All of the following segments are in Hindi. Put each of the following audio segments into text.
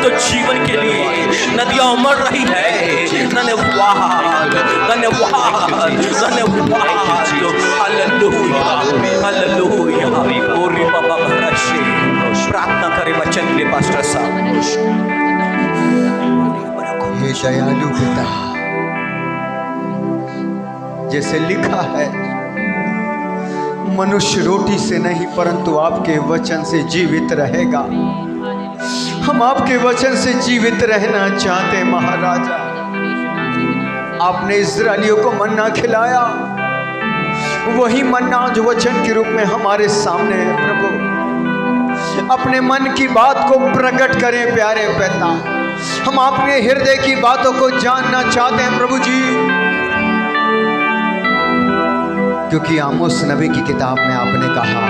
तो जीवन के लिए नदियां उमड़ रही है। धन्यवाद, धन्यवाद, धन्यवाद। Hallelujah, hallelujah. ओरी बाबा भरशे। प्रार्थना करें वचन के लिए पास्टर साहब। हे दयालु पिता, जैसे लिखा है, मनुष्य रोटी से नहीं परंतु आपके वचन से जीवित रहेगा। हम आपके वचन से जीवित रहना चाहते हैं महाराजा। आपने इस्राएलियों को मन्ना खिलाया, वही मन्ना जो वचन के रूप में हमारे सामने है। प्रभु, अपने मन की बात को प्रकट करें प्यारे पिता। हम अपने हृदय की बातों को जानना चाहते हैं प्रभु जी, क्योंकि आमोस नबी की किताब में आपने कहा,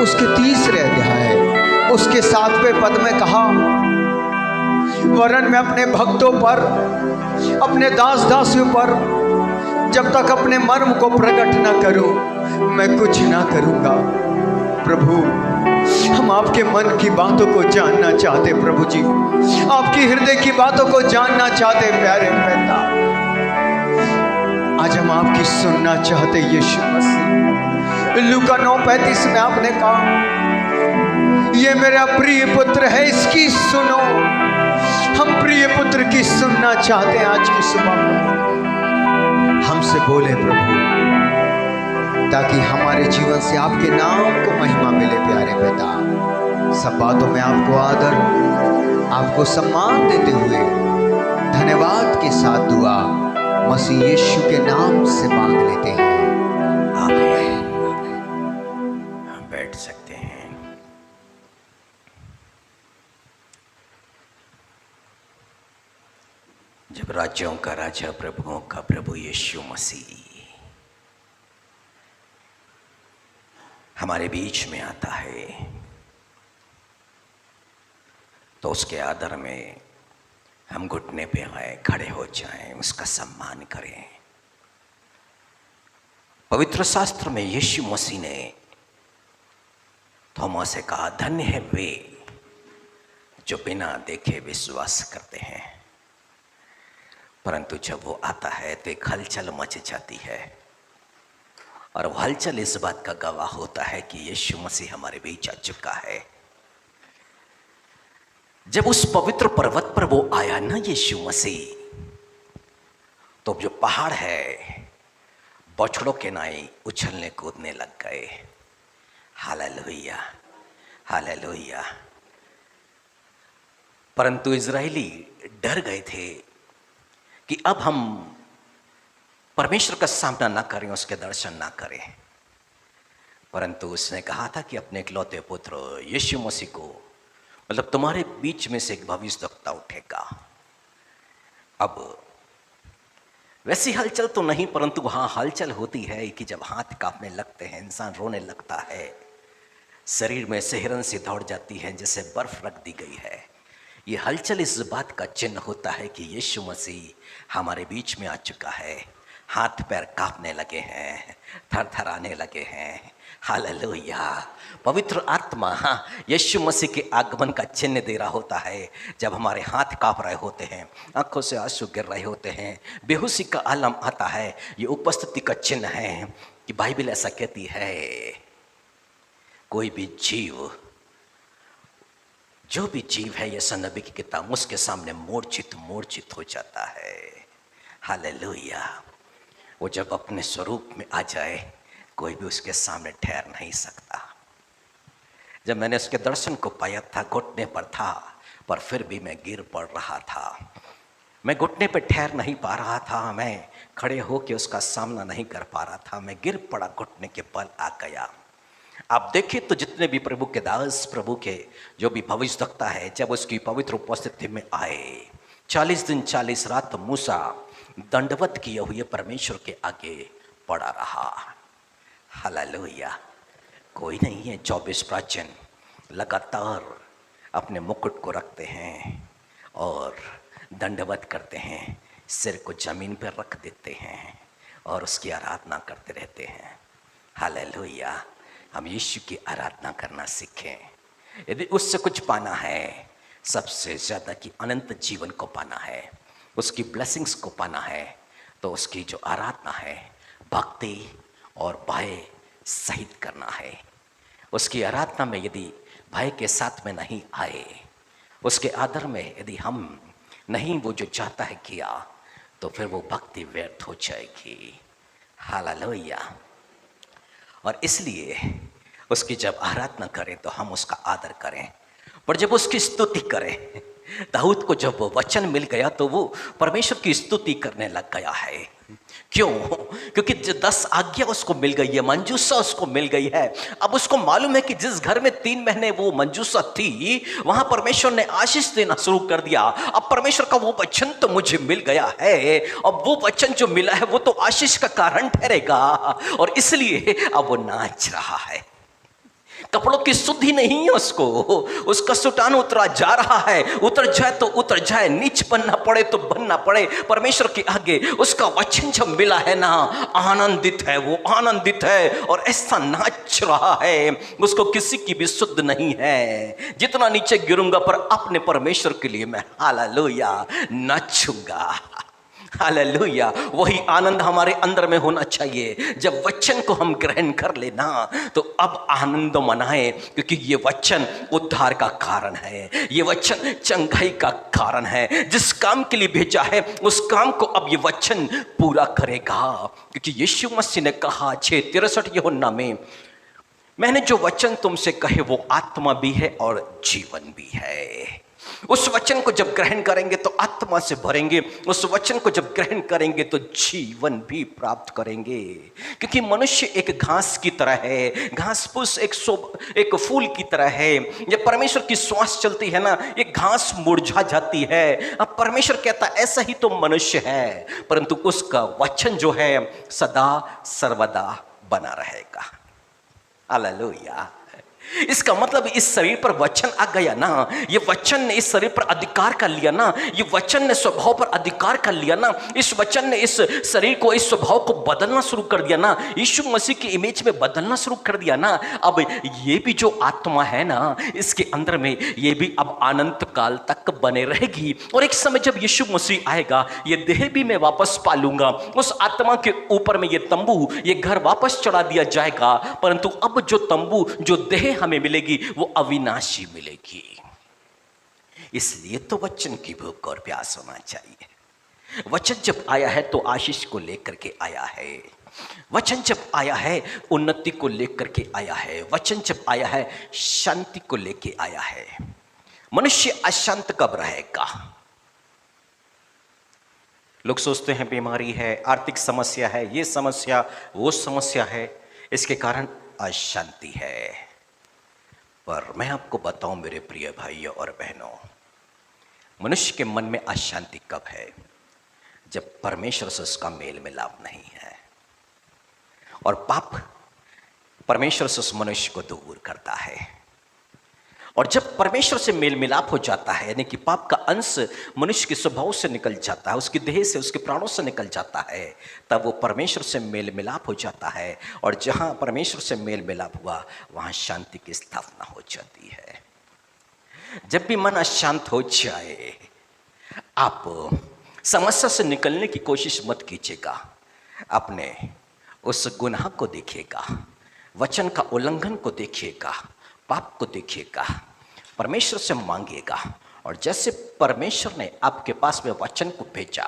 उसके 3रे अध्याय उसके 7वें पद में कहा, वरन मैं अपने भक्तों पर, अपने दास दासियों पर जब तक अपने मर्म को प्रकट न करूं, मैं कुछ ना करूंगा। प्रभु, हम आपके मन की बातों को जानना चाहते प्रभु जी, आपकी हृदय की बातों को जानना चाहते प्यारे पिता। आज हम आपकी सुनना चाहते यीशु मसीह। लूका 9:35 में आपने कहा, ये मेरा प्रिय पुत्र है, इसकी सुनो। हम प्रिय पुत्र की सुनना चाहते हैं आज की सुबह। हमसे बोले प्रभु, ताकि हमारे जीवन से आपके नाम को महिमा मिले प्यारे पिता। सब बातों में आपको आदर, आपको सम्मान देते हुए धन्यवाद के साथ दुआ मसीह यीशु के नाम से मांग लेते हैं, आमीन। हम बैठ सकते हैं। जब राज्यों का राजा, प्रभुओं का प्रभु यीशु मसीह हमारे बीच में आता है, तो उसके आदर में हम घुटने पे आए, खड़े हो जाएं, उसका सम्मान करें। पवित्र शास्त्र में यीशु मसीह ने थोमा से कहा, धन्य है वे जो बिना देखे विश्वास करते हैं। परंतु जब वो आता है तो एक हलचल मच जाती है, और वो हलचल इस बात का गवाह होता है कि यीशु मसीह हमारे बीच आ चुका है। जब उस पवित्र पर्वत पर वो आया ना यीशु मसीह, तो जो पहाड़ है बछड़ों के नाई उछलने कूदने लग गए। Hallelujah, hallelujah. परंतु इजरायली डर गए थे कि अब हम परमेश्वर का सामना ना करें, उसके दर्शन ना करें। परंतु उसने कहा था कि अपने इकलौते पुत्र यीशु मसीह को, मतलब तुम्हारे बीच में से एक भविष्यद्वक्ता उठेगा। अब वैसी हलचल तो नहीं, परंतु वहां हलचल होती है कि जब हाथ कांपने लगते हैं, इंसान रोने लगता है, शरीर में सिहरन सी दौड़ जाती है जैसे बर्फ रख दी गई है। ये हलचल इस बात का चिन्ह होता है कि यीशु मसीह हमारे बीच में आ चुका है। हाथ पैर कांपने लगे हैं, थरथराने लगे हैं। हालेलुया। पवित्र आत्मा यीशु मसीह के आगमन का चिन्ह दे रहा होता है। जब हमारे हाथ कांप रहे होते हैं, आंखों से आंसू गिर रहे होते हैं, बेहोशी का आलम आता है, ये उपस्थिति का चिन्ह है कि बाइबल ऐसा कहती है, कोई भी जीव, जो भी जीव है, यीशु नबी की किताब, उसके सामने मूर्छित हो जाता है। हालेलुया। वो जब अपने स्वरूप में आ जाए, कोई भी उसके सामने ठहर नहीं सकता। जब मैंने उसके दर्शन को पाया था, घुटने पर था, पर फिर भी मैं गिर पड़ रहा था। मैं घुटने पर ठहर नहीं पा रहा था, मैं खड़े होकर उसका सामना नहीं कर पा रहा था, मैं गिर पड़ा, घुटने के बल आ गया। आप देखिए तो जितने भी प्रभु के दास, प्रभु के जो भी भविष्यद्वक्ता है, जब उसकी पवित्र उपस्थिति में आए, 40 दिन 40 रात मूसा दंडवत किए हुए परमेश्वर के आगे पड़ा रहा। हालेलुया। कोई नहीं है, 24 प्राचीन लगातार अपने मुकुट को रखते हैं और दंडवत करते हैं, सिर को जमीन पर रख देते हैं और उसकी आराधना करते रहते हैं। हालेलुया। हम यीशु की आराधना करना सीखें। यदि उससे कुछ पाना है सबसे ज़्यादा कि अनंत जीवन को पाना है, उसकी ब्लेसिंग्स को पाना है, तो उसकी जो आराधना है, भक्ति और भय सहित करना है। उसकी आराधना में यदि भय के साथ में नहीं आए, उसके आदर में यदि हम नहीं वो जो चाहता है किया, तो फिर वो भक्ति व्यर्थ हो जाएगी। हालेलुया। और इसलिए उसकी जब आराधना करें तो हम उसका आदर करें, पर जब उसकी स्तुति करें, दाऊद को जब वो वचन मिल गया तो वो परमेश्वर की स्तुति करने लग गया है। क्यों? क्योंकि जो 10 आज्ञा उसको मिल गई है, मंजूसा उसको मिल गई है। अब उसको मालूम है कि जिस घर में 3 महीने वो मंजूसा थी, वहां परमेश्वर ने आशीष देना शुरू कर दिया। अब परमेश्वर का वो वचन तो मुझे मिल गया है, अब वो वचन जो मिला है वो तो आशीष का कारण ठहरेगा, और इसलिए अब वो नाच रहा है। कपड़ों की शुद्धि नहीं है उसको, उसका सुटान उतरा जा रहा है, उतर जाए तो उतर जाए, नीच बनना पड़े तो बनना पड़े, परमेश्वर के आगे उसका वचन जब मिला है ना, आनंदित है, वो आनंदित है और ऐसा नाच रहा है, उसको किसी की भी शुद्ध नहीं है। जितना नीचे गिरूंगा पर अपने परमेश्वर के लिए मैं हालेलुया नाचूंगा। हालेलुया। वही आनंद हमारे अंदर में होना चाहिए। जब वचन को हम ग्रहण कर लेना तो अब आनंद मनाए, क्योंकि ये वचन उद्धार का कारण है, ये वचन चंगाई का कारण है। जिस काम के लिए भेजा है उस काम को अब ये वचन पूरा करेगा, क्योंकि यीशु मसीह ने कहा 6:63 यूहन्ना में, मैंने जो वचन तुमसे कहे वो आत्मा भी है और जीवन भी है। उस वचन को जब ग्रहण करेंगे तो आत्मा से भरेंगे, उस वचन को जब ग्रहण करेंगे तो जीवन भी प्राप्त करेंगे। क्योंकि मनुष्य एक घास की तरह है, घास फूस एक फूल की तरह है। जब परमेश्वर की श्वास चलती है ना, ये घास मुरझा जाती है। अब परमेश्वर कहता है ऐसा ही तो मनुष्य है, परंतु उसका वचन जो है सदा सर्वदा बना रहेगा। हालेलुया। इसका मतलब इस शरीर पर वचन आ गया ना, ये वचन ने इस शरीर पर अधिकार कर लिया ना, ये वचन ने स्वभाव पर अधिकार कर लिया ना, इस वचन ने इस शरीर को, इस स्वभाव को बदलना शुरू कर दिया ना, यीशु मसीह की इमेज में बदलना शुरू कर दिया ना। अब ये भी जो आत्मा है ना, इसके अंदर में ये भी अब अनंत काल तक बने रहेगी। और एक समय जब यीशु मसीह आएगा, ये देह भी मैं वापस पालूंगा, उस आत्मा के ऊपर में ये तंबू, ये घर वापस चढ़ा दिया जाएगा। परंतु अब जो तंबू, जो देह हमें मिलेगी वो अविनाशी मिलेगी। इसलिए तो वचन की भूख और प्यास होना चाहिए। वचन जब आया है तो आशीष को लेकर के आया है, वचन जब आया है उन्नति को लेकर के आया है, वचन जब आया है शांति को लेके आया है। मनुष्य अशांत कब रहेगा? लोग सोचते हैं बीमारी है, आर्थिक समस्या है, ये समस्या वो समस्या है, इसके कारण अशांति है। पर मैं आपको बताऊं मेरे प्रिय भाइयों और बहनों, मनुष्य के मन में अशांति कब है? जब परमेश्वर से उसका मेल मिलाप नहीं है, और पाप परमेश्वर से उस मनुष्य को दूर करता है। और जब परमेश्वर से मेल मिलाप हो जाता है, यानी कि पाप का अंश मनुष्य के स्वभाव से निकल जाता है, उसकी देह से, उसके प्राणों से निकल जाता है, तब वो परमेश्वर से मेल मिलाप हो जाता है। और जहाँ परमेश्वर से मेल मिलाप हुआ वहाँ शांति की स्थापना हो जाती है। जब भी मन अशांत हो जाए, आप समस्या से निकलने की कोशिश मत कीजिएगा, अपने उस गुनाह को देखिएगा, वचन का उल्लंघन को देखिएगा, पाप को देखिएगा, परमेश्वर से मांगिएगा। और जैसे परमेश्वर ने आपके पास में वचन को भेजा,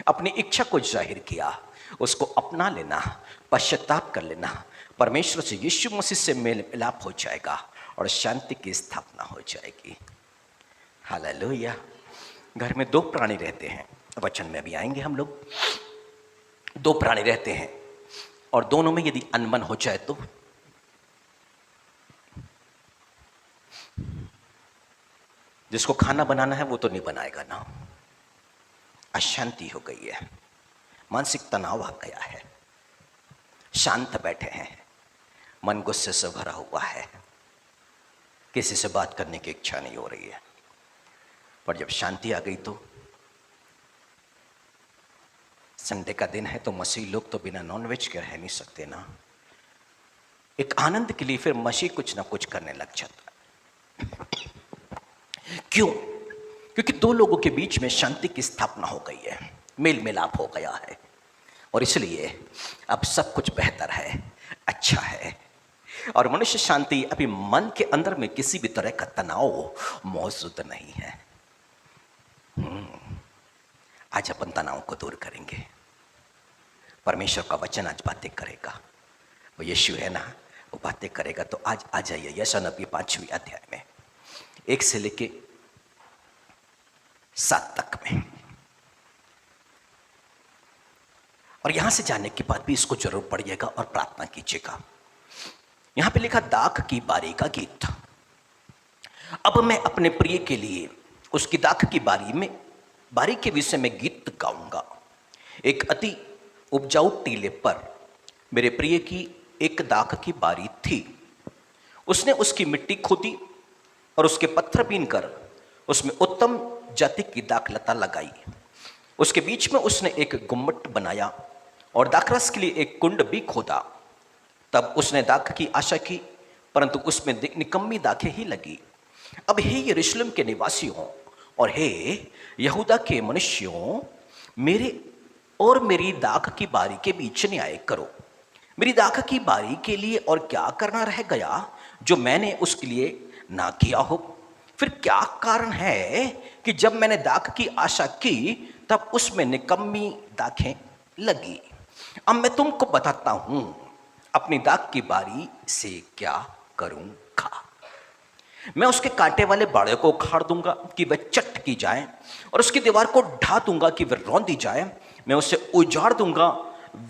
अपनी इच्छा को जाहिर किया, उसको अपना लेना, पश्चाताप कर लेना, परमेश्वर से, यीशु मसीह से मेल मिलाप हो जाएगा और शांति की स्थापना हो जाएगी। हालेलुया। घर में 2 प्राणी रहते हैं, वचन में भी आएंगे हम लोग। 2 प्राणी रहते हैं और दोनों में यदि अनबन हो जाए तो जिसको खाना बनाना है वो तो नहीं बनाएगा ना। अशांति हो गई है, मानसिक तनाव आ गया है, शांत बैठे हैं, मन गुस्से से भरा हुआ है, किसी से बात करने की इच्छा नहीं हो रही है। पर जब शांति आ गई तो, संडे का दिन है तो मसीह लोग तो बिना नॉनवेज के रह नहीं सकते ना। एक आनंद के लिए फिर मसीह कुछ ना कुछ करने लग जाता है। क्यों? क्योंकि दो लोगों के बीच में शांति की स्थापना हो गई है, मेल मिलाप हो गया है, और इसलिए अब सब कुछ बेहतर है, अच्छा है। और मनुष्य शांति अभी मन के अंदर में किसी भी तरह का तनाव मौजूद नहीं है। आज अपन तनाव को दूर करेंगे। परमेश्वर का वचन आज बातें करेगा, वो यीशु है ना, वो बातें करेगा। तो आज आ जाइए यशायाह नबी 5वें अध्याय में 1 से लेके 7 तक में। और यहां से जाने के बाद भी इसको जरूर पढ़िएगा और प्रार्थना कीजिएगा। यहां पे लिखा दाख की बारी का गीत। अब मैं अपने प्रिय के लिए उसकी दाख की बारी के विषय में गीत गाऊंगा। एक अति उपजाऊ टीले पर मेरे प्रिय की एक दाख की बारी थी। उसने उसकी मिट्टी खोदी और उसके पत्थर बीनकर उसमें उत्तम जाति की दाखलता लगाई। उसके बीच में उसने एक गुम्मट बनाया और दाखरस के लिए एक कुंड भी खोदा। तब उसने दाख की आशा की, परंतु उसमें निकम्मी दाखें ही लगी। अब हे यरूशलेम के निवासियों और हे यहूदा के मनुष्यों, मेरे और मेरी दाख की बारी के बीच न्याय करो। मेरी दाख की बारी के लिए और क्या करना रह गया जो मैंने उसके लिए ना किया हो? फिर क्या कारण है कि जब मैंने दाख की आशा की तब उसमें निकम्मी दाखें लगी? अब मैं तुमको बताता हूं अपनी दाख की बारी से क्या करूंगा। मैं उसके कांटे वाले बाड़े को उखाड़ दूंगा कि वह चट की जाए, और उसकी दीवार को ढा दूंगा कि वह रौंदी जाए। मैं उसे उजाड़ दूंगा,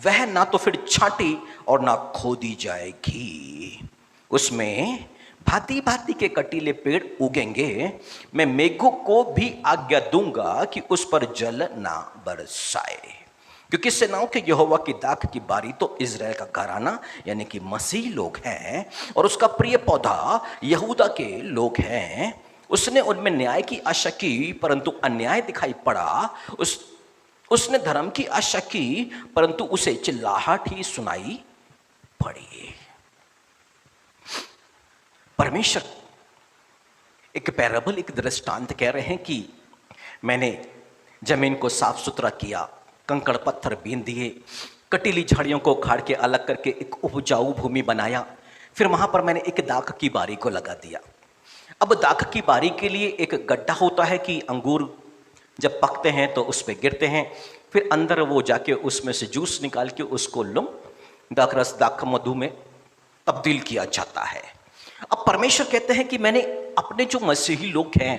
वह ना तो फिर छाटी और ना खोदी जाएगी। उसमें भांति भांति के कटीले पेड़ उगेंगे। मैं मेघों को भी आज्ञा दूंगा कि उस पर जल ना बरसाए, क्योंकि सेनाओं के यहोवा की दाख की बारी तो इजराइल का घराना यानी कि मसीह लोग हैं, और उसका प्रिय पौधा यहूदा के लोग हैं। उसने उनमें न्याय की आशा की, परंतु अन्याय दिखाई पड़ा। उसने धर्म की आशा की, परंतु उसे चिल्लाहट ही सुनाई पड़ी। परमेश्वर एक पैराबल, एक दृष्टांत कह रहे हैं कि मैंने जमीन को साफ सुथरा किया, कंकड़ पत्थर बीन दिए, कटीली झाड़ियों को उखाड़ के अलग करके एक उपजाऊ भूमि बनाया। फिर वहां पर मैंने एक दाख की बारी को लगा दिया। अब दाख की बारी के लिए एक गड्ढा होता है कि अंगूर जब पकते हैं तो उस पर गिरते हैं, फिर अंदर वो जाके उसमें से जूस निकाल के उसको दाखरस दाख मधु में तब्दील किया जाता है। अब परमेश्वर कहते हैं कि मैंने अपने जो मसीही लोग हैं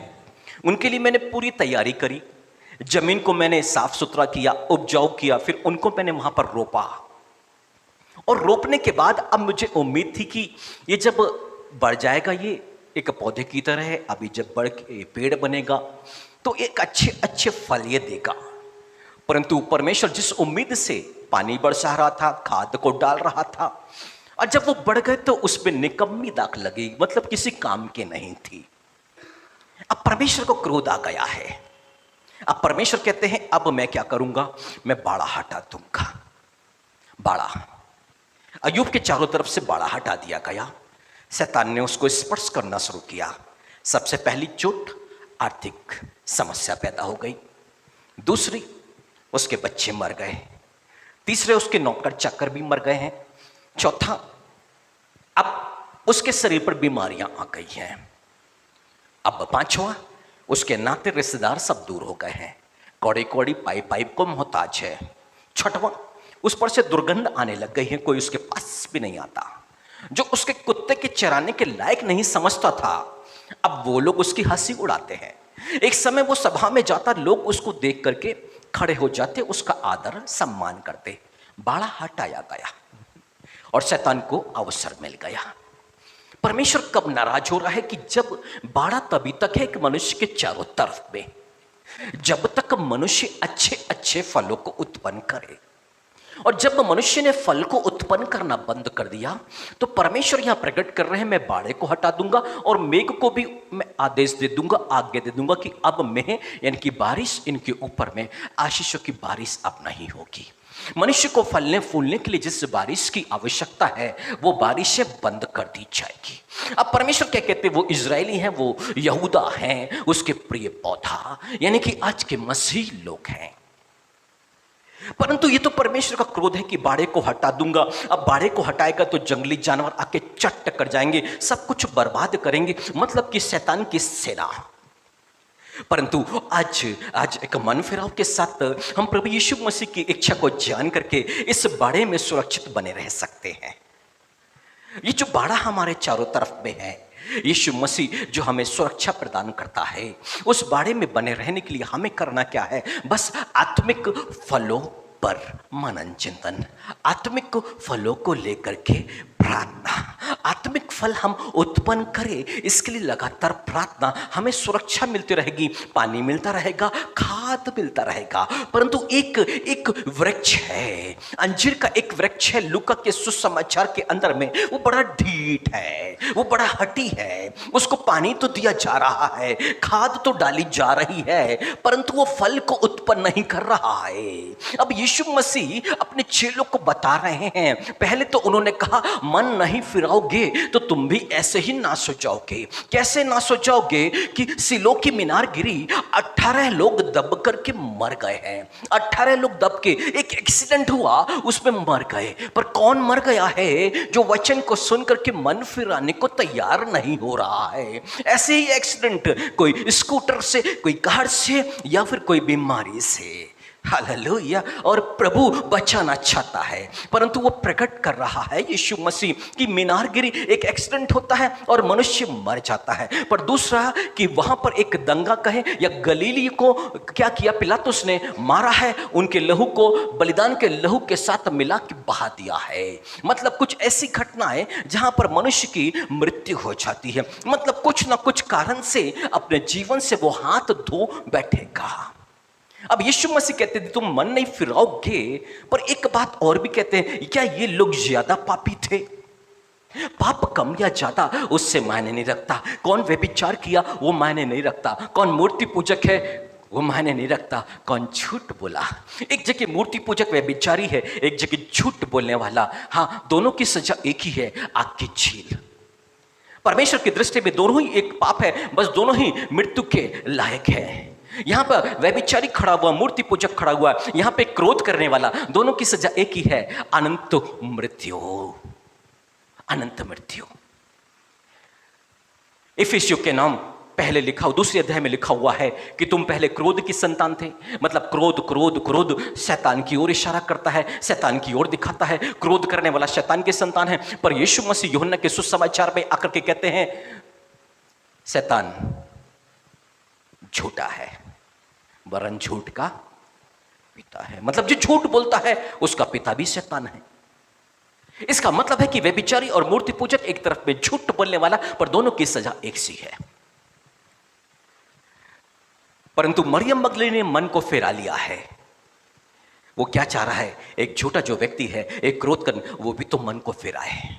उनके लिए मैंने पूरी तैयारी करी। जमीन को मैंने साफ सुथरा किया, उपजाऊ किया, फिर उनको मैंने वहां पर रोपा। और रोपने के बाद अब मुझे उम्मीद थी कि ये जब बढ़ जाएगा, ये एक पौधे की तरह है, अभी जब बढ़ के पेड़ बनेगा तो एक अच्छे अच्छे फल ये देगा। परंतु परमेश्वर जिस उम्मीद से पानी बरसा रहा था, खाद को डाल रहा था, और जब वो बढ़ गए तो उसमें निकम्मी दाख लगी, मतलब किसी काम की नहीं थी। अब परमेश्वर को क्रोध आ गया है। अब परमेश्वर कहते हैं अब मैं क्या करूंगा, मैं बाड़ा हटा दूंगा। बाड़ा, अय्यूब के चारों तरफ से बाड़ा हटा दिया गया। शैतान ने उसको स्पर्श करना शुरू किया। सबसे पहली चोट, आर्थिक समस्या पैदा हो गई। दूसरी, उसके बच्चे मर गए। तीसरे, उसके नौकर चाकर भी मर गए हैं। चौथा, अब उसके शरीर पर बीमारियां आ गई हैं। अब पांचवा, उसके नाते रिश्तेदार सब दूर हो गए हैं, कौड़ी कौड़ी पाइप पाइप को मोहताज है। छठवां, उस पर से दुर्गंध आने लग गई है, कोई उसके पास भी नहीं आता। जो उसके कुत्ते के चराने के लायक नहीं समझता था, अब वो लोग उसकी हंसी उड़ाते हैं। एक समय वो सभा में जाता, लोग उसको देख करके खड़े हो जाते, उसका आदर सम्मान करते। बाड़ा हटाया गया और शैतान को अवसर मिल गया। परमेश्वर कब नाराज हो रहा है कि जब बाड़ा तभी तक है कि मनुष्य के चारों तरफ में, जब तक मनुष्य अच्छे अच्छे फलों को उत्पन्न करे। और जब मनुष्य ने फल को उत्पन्न करना बंद कर दिया तो परमेश्वर यहां प्रकट कर रहे हैं, मैं बाड़े को हटा दूंगा और मेघ को भी मैं आदेश दे दूंगा, आज्ञा दे दूंगा कि अब मैं यानी कि बारिश इनके ऊपर में आशीषों की बारिश अब नहीं होगी। मनुष्य को फलने फूलने के लिए जिस बारिश की आवश्यकता है वो बारिशें बंद कर दी जाएगी। अब परमेश्वर क्या कहते हैं, वो इजरायली हैं, वो यहूदा हैं, उसके प्रिय पौधा यानी कि आज के मसीह लोग हैं। परंतु ये तो परमेश्वर का क्रोध है कि बाड़े को हटा दूंगा। अब बाड़े को हटाएगा तो जंगली जानवर आके चट कर जाएंगे, सब कुछ बर्बाद करेंगे, मतलब कि शैतान की सेना। परंतु आज एक मन फिराव के साथ हम प्रभु यीशु मसीह की इच्छा को जान करके इस बाड़े में सुरक्षित बने रह सकते हैं। ये जो बाड़ा हमारे चारों तरफ में है, यीशु मसीह जो हमें सुरक्षा प्रदान करता है, उस बाड़े में बने रहने के लिए हमें करना क्या है, बस आत्मिक फलों पर मनन चिंतन, आत्मिक फलों को लेकर के प्रार्थना, आत्मिक फल हम उत्पन्न करें, इसके लिए लगातार प्रार्थना, हमें सुरक्षा मिलती रहेगी, पानी मिलता रहेगा, खाद मिलता रहेगा। परंतु एक वृक्ष है, अंजीर का एक वृक्ष है, लूका के सुसमाचार के अंदर में, वो बड़ा ढीठ है, वो बड़ा हठी है, उसको पानी तो दिया जा रहा है, खाद तो डाली जा रही है, परंतु वो फल को उत्पन्न नहीं कर रहा है। अब यीशु मसीह अपने चेलों को बता रहे हैं, पहले तो उन्होंने कहा मन नहीं फिराओगे तो तुम भी ऐसे ही नाश हो जाओगे। कैसे नाश हो जाओगे कि सिलो की मीनार गिरी, 18 लोग दब करके मर गए हैं, 18 लोग दब के, एक एक्सीडेंट हुआ उसमें मर गए। पर कौन मर गया है, जो वचन को सुन करके मन फिराने को तैयार नहीं हो रहा है। ऐसे ही एक्सीडेंट कोई स्कूटर से, कोई कार से, या फिर कोई बीमारी से, हालेलुया। और प्रभु बचाना चाहता है, परंतु वो प्रकट कर रहा है यीशु मसीह कि मीनार गिरी, एक एक्सीडेंट होता है और मनुष्य मर जाता है। पर दूसरा कि वहां पर एक दंगा कहे या गलीली को क्या किया, पिलातुस ने मारा है, उनके लहू को बलिदान के लहू के साथ मिला के बहा दिया है। मतलब कुछ ऐसी घटनाएं जहां पर मनुष्य की मृत्यु हो जाती है, मतलब कुछ ना कुछ कारण से अपने जीवन से वो हाथ धो बैठेगा। अब यीशु मसीह कहते थे तुम मन नहीं फिराओगे, पर एक बात और भी कहते हैं, क्या ये लोग ज्यादा पापी थे? पाप कम या ज्यादा उससे मायने नहीं रखता, कौन व्यभिचार किया वो मायने नहीं रखता, कौन मूर्ति पूजक है वो मायने नहीं रखता, कौन झूठ बोला। एक जगह मूर्ति पूजक व्यभिचारी है, एक जगह झूठ बोलने वाला, हाँ दोनों की सजा एक ही है, आग की झील। परमेश्वर की दृष्टि में दोनों ही एक पाप है, बस दोनों ही मृत्यु के लायक है। यहां पर व्यभिचारी खड़ा हुआ, मूर्ति पूजक खड़ा हुआ, यहां पे क्रोध करने वाला, दोनों की सजा एक ही है, अनंत मृत्यु, अनंत मृत्यु। इफिसियों के नाम पहले लिखा, दूसरे अध्याय में लिखा हुआ है कि तुम पहले क्रोध की संतान थे। मतलब क्रोध क्रोध क्रोध शैतान की ओर इशारा करता है, शैतान की ओर दिखाता है, क्रोध करने वाला शैतान की संतान है। पर यीशु मसीह यूहन्ना के सुसमाचार में आकर के कहते हैं शैतान झूठा है, वरन झूठ का पिता है। मतलब जो झूठ बोलता है उसका पिता भी शैतान है। इसका मतलब है कि व्यभिचारी और मूर्ति पूजक एक तरफ में झूठ बोलने वाला, पर दोनों की सजा एक सी है। परंतु मरियम मगदलीनी ने मन को फेरा लिया है। वो क्या चाह रहा है, एक झूठा जो व्यक्ति है, एक क्रोध कर, वो भी तो मन को फेराए।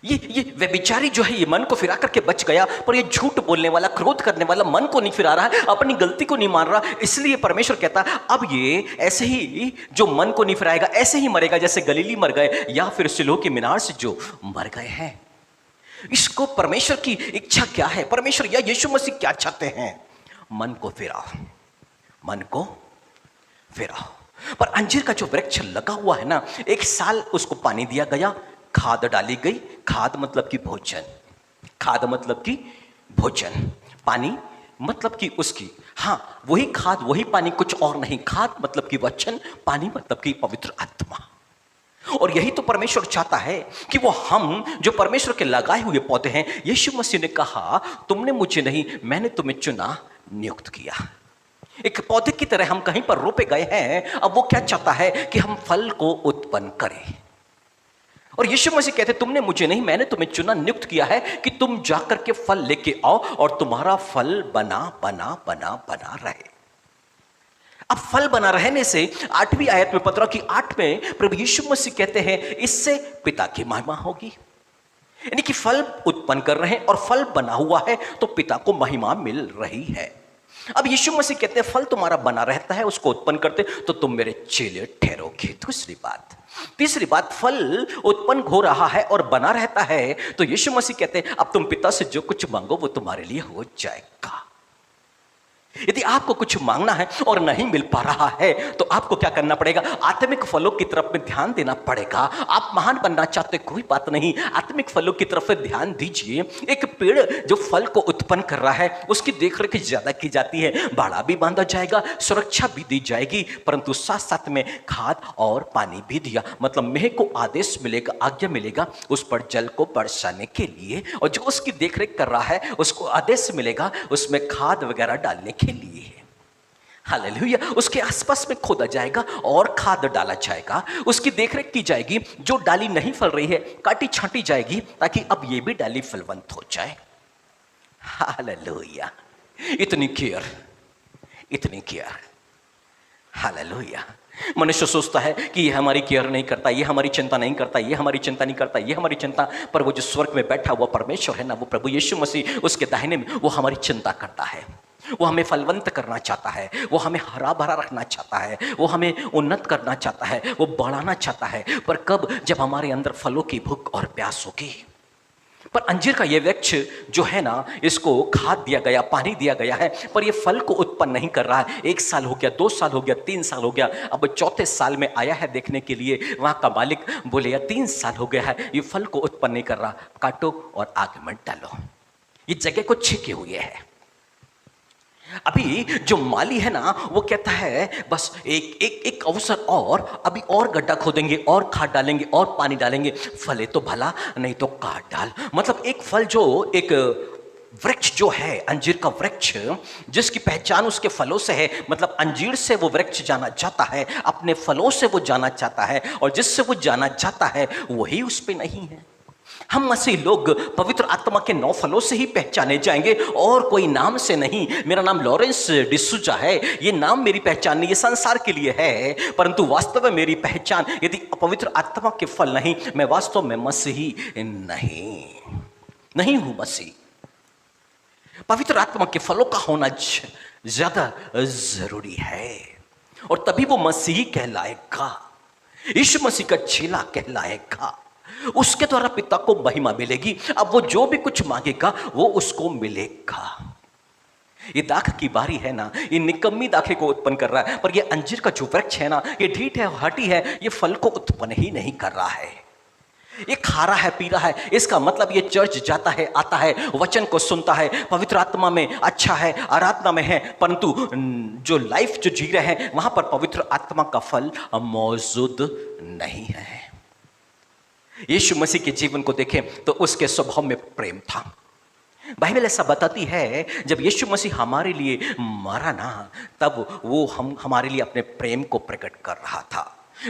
ये व्यभिचारी जो है ये मन को फिरा करके बच गया, पर ये झूठ बोलने वाला, क्रोध करने वाला मन को नहीं फिरा रहा है, अपनी गलती को नहीं मान रहा। इसलिए परमेश्वर कहता है अब ये ऐसे ही जो मन को नहीं फिराएगा ऐसे ही मरेगा जैसे गलीली मर गए, या फिर सिलो की मीनार से जो मर गए हैं। इसको परमेश्वर की इच्छा क्या है, परमेश्वर या यीशु मसीह क्या चाहते हैं? मन को फिराओ, मन को फिराओ। पर अंजीर का जो वृक्ष लगा हुआ है ना, एक साल उसको पानी दिया गया, खाद डाली गई, खाद मतलब कि भोजन, खाद मतलब कि भोजन, पानी मतलब कि उसकी, हाँ वही खाद वही पानी, कुछ और नहीं। खाद मतलब कि वचन, पानी मतलब कि पवित्र आत्मा। और यही तो परमेश्वर चाहता है कि वो हम जो परमेश्वर के लगाए हुए पौधे हैं, यीशु मसीह ने कहा तुमने मुझे नहीं, मैंने तुम्हें चुना, नियुक्त किया। एक पौधे की तरह हम कहीं पर रोपे गए हैं। अब वो क्या चाहता है कि हम फल को उत्पन्न करें। और यीशु मसीह कहते तुमने मुझे नहीं, मैंने तुम्हें चुना, नियुक्त किया है कि तुम जाकर के फल लेके आओ और तुम्हारा फल बना बना बना बना रहे। अब फल बना रहने से 8वीं आयत में 15 की 8 में प्रभु यीशु मसीह कहते हैं इससे पिता की महिमा होगी। यानी कि फल उत्पन्न कर रहे हैं और फल बना हुआ है तो पिता को महिमा मिल रही है। अब यीशु मसीह कहते हैं फल तुम्हारा बना रहता है, उसको उत्पन्न करते तो तुम मेरे चेले ठहरोगे। दूसरी बात, तीसरी बात, फल उत्पन्न हो रहा है और बना रहता है तो यीशु मसीह कहते हैं अब तुम पिता से जो कुछ मांगो वो तुम्हारे लिए हो जाएगा। यदि आपको कुछ मांगना है और नहीं मिल पा रहा है तो आपको क्या करना पड़ेगा? आत्मिक फलों की तरफ में ध्यान देना पड़ेगा। आप महान बनना चाहते, कोई बात नहीं, आत्मिक फलों की तरफ ध्यान दीजिए। एक पेड़ जो फल को उत्पन्न कर रहा है उसकी देखरेख ज्यादा की जाती है, बाड़ा भी बांधा जाएगा, सुरक्षा भी दी जाएगी, परंतु साथ साथ में खाद और पानी भी दिया। मतलब मेह को आदेश मिलेगा, आज्ञा मिलेगा उस पर जल को बरसाने के लिए, और जो उसकी देखरेख कर रहा है उसको आदेश मिलेगा उसमें खाद वगैरह डालने के लिए। हालेलुया। उसके आसपास में खोदा जाएगा और खाद डाला जाएगा, उसकी देखरेख की जाएगी। जो डाली नहीं फल रही है काटी छांटी जाएगी ताकि अब ये भी डाली फलवंत हो जाए। हालेलुया। इतनी केयर, इतनी केयर। हालेलुया। मनुष्य सोचता है कि ये हमारी केयर नहीं करता, ये हमारी चिंता नहीं करता, ये हमारी चिंता नहीं करता, ये हमारी चिंता, पर वो जो स्वर्ग में बैठा हुआ परमेश्वर है ना, वो प्रभु यीशु मसीह, उसके दाहिने में, वो हमारी चिंता करता है। वो हमें फलवंत करना चाहता है, वो हमें हरा भरा रखना चाहता है, वो हमें उन्नत करना चाहता है, वो बढ़ाना चाहता है। पर कब? जब हमारे अंदर फलों की भूख और प्यास होगी। पर अंजीर का ये वृक्ष जो है ना, इसको खाद दिया गया, पानी दिया गया है, पर ये फल को उत्पन्न नहीं कर रहा है। 1 साल हो गया, 2 साल हो गया, 3 साल हो गया, अब 4थे साल में आया है देखने के लिए। वहां का मालिक बोले यार 3 साल हो गया है, ये फल को उत्पन्न नहीं कर रहा, काटो और आग में डालो। ये जगह को छेके हुए है। अभी जो माली है ना, वो कहता है बस एक अवसर और, अभी और गड्ढा खोदेंगे और खाद डालेंगे और पानी डालेंगे, फले तो भला, नहीं तो काट डाल। मतलब एक फल, जो एक वृक्ष जो है, अंजीर का वृक्ष, जिसकी पहचान उसके फलों से है, मतलब अंजीर से वो वृक्ष जाना चाहता है, अपने फलों से वो जाना चाहता है, और जिससे वो जाना चाहता है वही उस पे नहीं है। हम मसीह लोग पवित्र आत्मा के 9 फलों से ही पहचाने जाएंगे और कोई नाम से नहीं। मेरा नाम लॉरेंस डिसूजा है, ये नाम मेरी पहचान नहीं, ये संसार के लिए है, परंतु वास्तव में मेरी पहचान, यदि पवित्र आत्मा के फल नहीं, मैं वास्तव में मसीही नहीं हूं। मसीह, पवित्र आत्मा के फलों का होना ज्यादा जरूरी है, और तभी वो मसीही कहलाएगा, यीशु मसीह का चेला कहलाएगा। उसके द्वारा पिता को महिमा मिलेगी। अब वो जो भी कुछ मांगेगा वो उसको मिलेगा। ये दाख की बारी है ना, ये निकम्मी दाखे को उत्पन्न कर रहा है, पर ये अंजीर का जो वृक्ष है ना, ये ढीठ है, हटी है, ये फल को उत्पन्न ही नहीं कर रहा है। ये खारा है, पीरा है, इसका मतलब ये चर्च जाता है, आता है, वचन को सुनता है, पवित्र आत्मा में अच्छा है, आराधना में है, परंतु जो लाइफ जो जी रहे हैं वहां पर पवित्र आत्मा का फल मौजूद नहीं है। यीशु मसीह के जीवन को देखें तो उसके स्वभाव में प्रेम था। बाइबल ऐसा बताती है जब यीशु मसीह हमारे लिए मरा ना, तब वो हमारे लिए अपने प्रेम को प्रकट कर रहा था।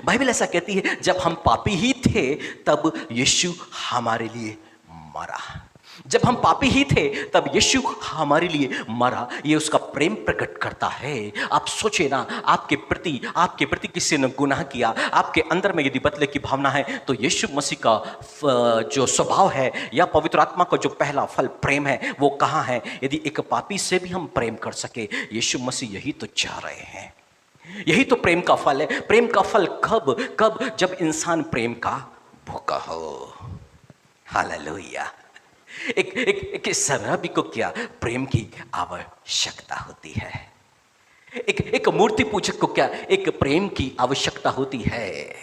बाइबल ऐसा कहती है जब हम पापी ही थे तब यीशु हमारे लिए मरा। जब हम पापी ही थे तब यीशु हमारे लिए मरा। ये उसका प्रेम प्रकट करता है। आप सोचे ना, आपके प्रति किसी ने गुनाह किया, आपके अंदर में यदि बदले की भावना है, तो यीशु मसीह का जो स्वभाव है या पवित्र आत्मा का जो पहला फल प्रेम है वो कहाँ है? यदि एक पापी से भी हम प्रेम कर सके, यीशु मसीह यही तो चाह रहे हैं। यही तो प्रेम का फल है। प्रेम का फल कब? जब इंसान प्रेम का भूखा हो। हालेलुया। एक शराबी को क्या प्रेम की आवश्यकता होती है? एक मूर्ति पूजक को क्या एक प्रेम की आवश्यकता होती है?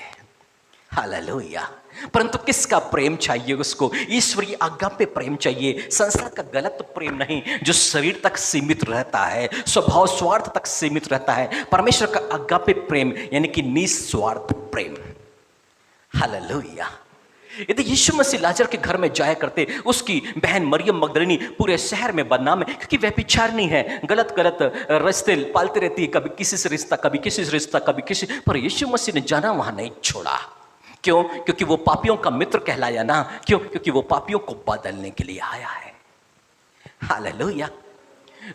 हालेलुया। परंतु किसका प्रेम चाहिए उसको? ईश्वरीय आज्ञा पे प्रेम चाहिए, संसार का गलत प्रेम नहीं जो शरीर तक सीमित रहता है, स्वभाव स्वार्थ तक सीमित रहता है। परमेश्वर का आज्ञा पे प्रेम यानी कि निस्वार्थ प्रेम। हालेलुया। यदि यीशु मसीह लाजर के घर में जाया करते, उसकी बहन मरियम मगदलिनी पूरे शहर में बदनाम है, क्योंकि वह व्यभिचारिणी है, गलत रिश्ते पालती रहती है, कभी किसी से रिश्ता, कभी किसी से रिश्ता, कभी किसी। पर यीशु मसीह ने जाना वहां नहीं छोड़ा। क्यों? क्योंकि वो पापियों का मित्र कहलाया ना। क्यों? क्योंकि वो पापियों को बदलने के लिए आया है। हालेलुया।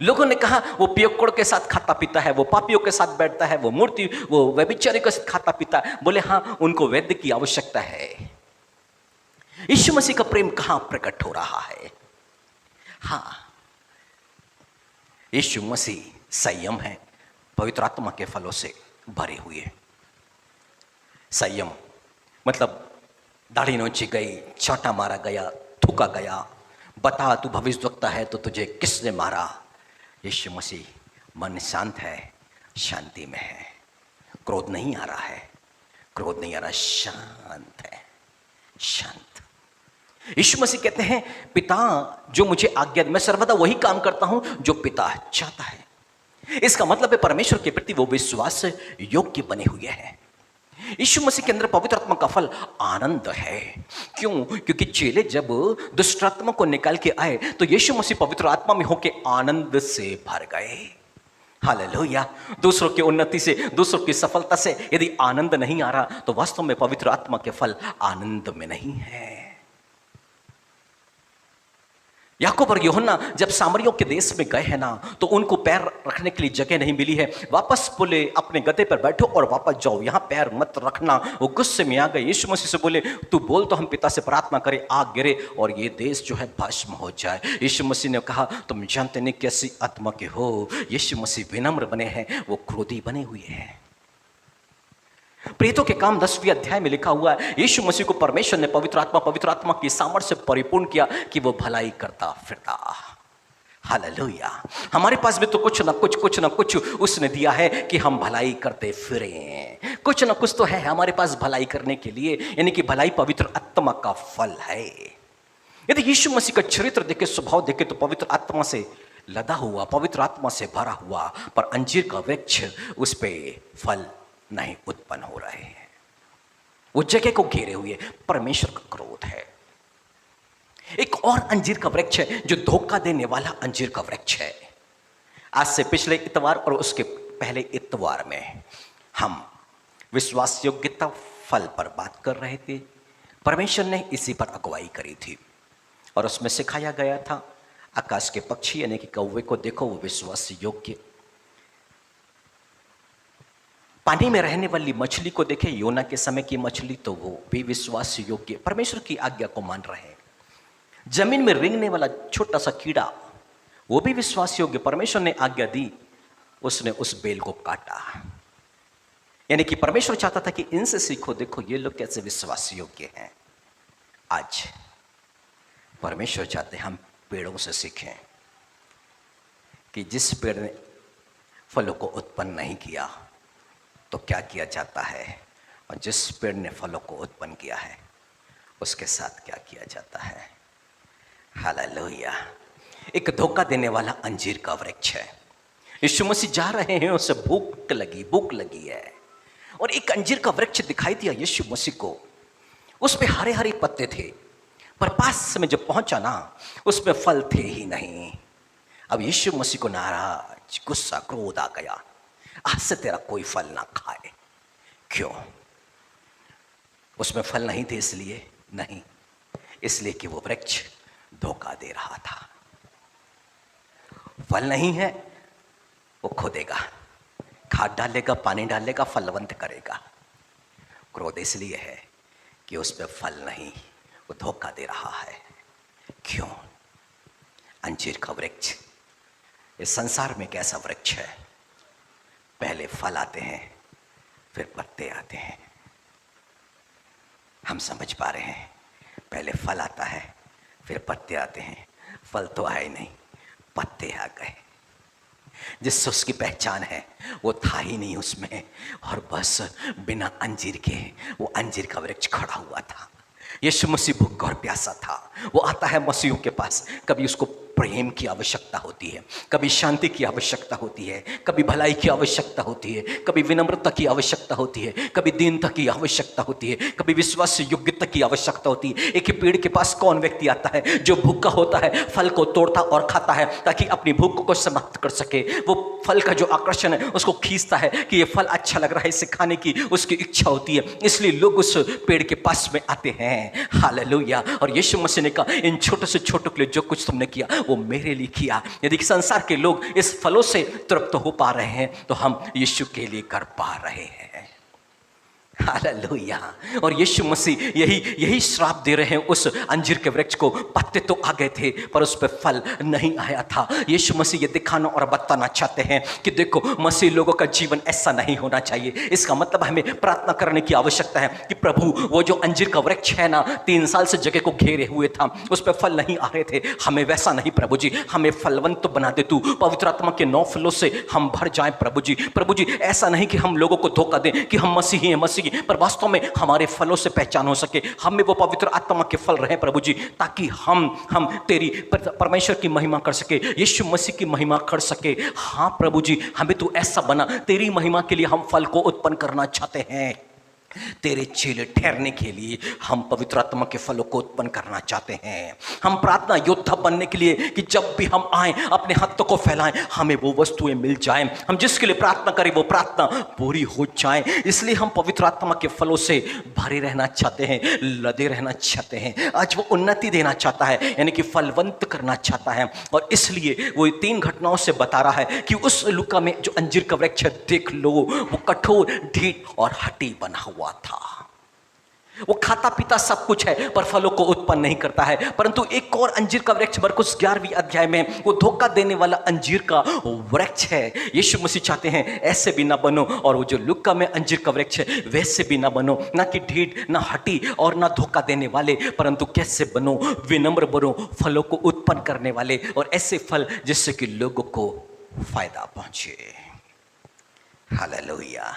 लोगों ने कहा वो पियक्कड़ के साथ खाता पीता है, वो पापियों के साथ बैठता है, वो मूर्ति, वो व्यभिचारी के साथ खाता पीता है। बोले हाँ, उनको वैद्य की आवश्यकता है। यीशु मसीह का प्रेम कहां प्रकट हो रहा है? हाँ, यीशु मसीह संयम है, पवित्र आत्मा के फलों से भरे हुए। संयम मतलब दाढ़ी नोची गई, चांटा मारा गया, थूका गया, बता तू भविष्यवक्ता है तो तुझे किसने मारा? यीशु मसीह मन शांत है, शांति में है, क्रोध नहीं आ रहा है, क्रोध नहीं आ रहा, शांत है, शांत। यीशु मसीह कहते हैं पिता जो मुझे आज्ञा, मैं सर्वदा वही काम करता हूं जो पिता चाहता है। इसका मतलब है परमेश्वर के प्रति वो विश्वास योग्य बने हुए हैं। यीशु मसीह के अंदर पवित्र आत्मा का फल आनंद है। क्यों? क्योंकि चेले जब दुष्ट आत्मा को निकाल के आए तो यीशु मसीह पवित्र आत्मा में होके आनंद से भर गए। हालेलुया। दूसरों की उन्नति से, दूसरों की सफलता से यदि आनंद नहीं आ रहा तो वास्तव में पवित्र आत्मा के फल आनंद में नहीं है। याकूब और यूहन्ना जब सामरियों के देश में गए हैं ना, तो उनको पैर रखने के लिए जगह नहीं मिली है। वापस बोले अपने गधे पर बैठो और वापस जाओ, यहां पैर मत रखना। वो गुस्से में आ गए। यीशु मसीह से बोले तू बोल तो हम पिता से प्रार्थना करें, आग गिरे और ये देश जो है भस्म हो जाए। यीशु मसीह ने कहा तुम जानते नहीं कैसी आत्मा के हो। यीशु मसीह विनम्र बने हैं, वो क्रोधी बने हुए हैं। प्रेरितों के काम 10वें अध्याय में लिखा हुआ है यीशु मसीह को परमेश्वर ने पवित्र आत्मा की सामर्थ्य से परिपूर्ण किया कि वो भलाई करता फिरता। हालेलुया। हमारे पास भी तो कुछ ना कुछ उसने दिया है कि हम भलाई करते फिरें। कुछ ना कुछ तो है हमारे पास भलाई करने के लिए, यानी कि भलाई पवित्र आत्मा का फल है। यदि यीशु मसीह का चरित्र देखे, स्वभाव देखे तो पवित्र आत्मा से लदा हुआ, पवित्र आत्मा से भरा हुआ, पर अंजीर का वृक्ष उस पे फल नहीं उत्पन्न हो रहे हैं। वो जगह को घेरे हुए परमेश्वर का क्रोध है। एक और अंजीर का वृक्ष है जो धोखा देने वाला अंजीर का वृक्ष है। आज से पिछले इतवार और उसके पहले इतवार में हम विश्वास योग्यता फल पर बात कर रहे थे। परमेश्वर ने इसी पर अगुवाई करी थी और उसमें सिखाया गया था आकाश के पक्षी यानी कि कौवे को देखो, वो विश्वास योग्य। पानी में रहने वाली मछली को देखे, योना के समय की मछली, तो वो भी विश्वास योग्य, परमेश्वर की आज्ञा को मान रहे हैं। जमीन में रेंगने वाला छोटा सा कीड़ा, वो भी विश्वास योग्य, परमेश्वर ने आज्ञा दी, उसने उस बेल को काटा। यानी कि परमेश्वर चाहता था कि इनसे सीखो, देखो ये लोग कैसे विश्वास योग्य हैं। आज परमेश्वर चाहते हैं हम पेड़ों से सीखें कि जिस पेड़ ने फलों को उत्पन्न नहीं किया तो क्या किया जाता है, और जिस पेड़ ने फलों को उत्पन्न किया है उसके साथ क्या किया जाता है। हालेलुया। एक धोखा देने वाला अंजीर का वृक्ष है। यीशु मसीह जा रहे हैं, उसे भूख लगी है, और एक अंजीर का वृक्ष दिखाई दिया यीशु मसीह को। उस पे हरे हरे पत्ते थे, पर पास में जब पहुंचा ना, उसमें फल थे ही नहीं। अब यीशु मसीह को नाराज, गुस्सा, क्रोध आ गया, आज से तेरा कोई फल ना खाए। क्यों? उसमें फल नहीं थे इसलिए नहीं, इसलिए कि वो वृक्ष धोखा दे रहा था। फल नहीं है, वो खोदेगा, खाद डालेगा, पानी डालेगा, फलवंत करेगा। क्रोध इसलिए है कि उस पर फल नहीं, वो धोखा दे रहा है। क्यों? अंजीर का वृक्ष इस संसार में कैसा वृक्ष है? पहले फल आते हैं, फिर पत्ते आते हैं। हम समझ पा रहे हैं, पहले फल आता है, फिर पत्ते आते हैं। फल तो आए नहीं, पत्ते आ गए। जिससे उसकी पहचान है वो था ही नहीं उसमें, और बस बिना अंजीर के वो अंजीर का वृक्ष खड़ा हुआ था। यीशु मसीह भूखा और प्यासा था। वो आता है मसीहों के पास, कभी उसको प्रेम की आवश्यकता होती है, कभी शांति की आवश्यकता होती है, कभी भलाई की आवश्यकता होती है, कभी विनम्रता की आवश्यकता होती है, कभी दीनता की आवश्यकता होती है, कभी विश्वास योग्यता की आवश्यकता होती है। एक ही पेड़ के पास कौन व्यक्ति आता है जो भूखा होता है, फल को तोड़ता और खाता है ताकि अपनी भूख को समाप्त कर सके। वो फल का जो आकर्षण है उसको खींचता है कि ये फल अच्छा लग रहा है, इसे खाने की उसकी इच्छा होती है, इसलिए लोग उस पेड़ के पास में आते हैं। हालेलुया। और यीशु मसीह ने कहा इन छोटे से छोटों के लिए जो कुछ तुमने किया वो वो मेरे लिए किया। यदि संसार के लोग इस फलों से तृप्त हो पा रहे हैं तो हम यीशु के लिए कर पा रहे हैं। हालेलुया। और यीशु मसीह यही श्राप दे रहे हैं उस अंजीर के वृक्ष को। पत्ते तो आ गए थे पर उस पर फल नहीं आया था। यीशु मसीह ये दिखाना और बताना चाहते हैं कि देखो, मसीह लोगों का जीवन ऐसा नहीं होना चाहिए। इसका मतलब हमें प्रार्थना करने की आवश्यकता है कि प्रभु, वो जो अंजीर का वृक्ष है ना, 3 साल से जगह को घेरे हुए था, उस पर फल नहीं आ रहे थे, हमें वैसा नहीं प्रभु जी, हमें फलवंत तो बना दे तू। पवित्र आत्मा के 9 फलों से हम भर जाएं प्रभु जी। प्रभु जी, ऐसा नहीं कि हम लोगों को धोखा दें कि हम मसीही हैं, मसीही, पर वास्तव में हमारे फलों से पहचान हो सके। हमें वो पवित्र आत्मा के फल रहे प्रभु जी, ताकि हम तेरी परमेश्वर की महिमा कर सके, यीशु मसीह की महिमा कर सके। हाँ प्रभु जी, हमें तू ऐसा बना, तेरी महिमा के लिए हम फल को उत्पन्न करना चाहते हैं। तेरे चेले ठहरने के लिए हम पवित्र आत्मा के फलों को उत्पन्न करना चाहते हैं। हम प्रार्थना योद्धा बनने के लिए कि जब भी हम आए अपने हाथों को फैलाएं, हमें वो वस्तुएं मिल जाएं, हम जिसके लिए प्रार्थना करें वो प्रार्थना पूरी हो जाए। इसलिए हम पवित्र आत्मा के फलों से भरे रहना चाहते हैं, लदे रहना चाहते हैं। आज वो उन्नति देना चाहता है, यानी कि फलवंत करना चाहता है। और इसलिए वो 3 घटनाओं से बता रहा है कि उस लुका में जो अंजीर का वृक्ष देख लो, वो कठोर, ढीठ और हड्डी बना हुआ था। वो खाता पीता सब कुछ है पर फलों को उत्पन्न नहीं करता है। परंतु एक और अंजीर का वृक्ष मरकुस 11वीं अध्याय में, वो धोखा देने वाला अंजीर का वृक्ष है। यीशु मसीह चाहते हैं ऐसे भी ना बनो, और वो जो लुका में अंजीर का वृक्ष है वैसे भी ना बनो, ना कि ढीठ, ना हटी और ना धोखा देने वाले, परंतु कैसे बनो, विनम्र बनो, फलों को उत्पन्न करने वाले, और ऐसे फल जिससे कि लोगों को फायदा पहुंचे। Hallelujah,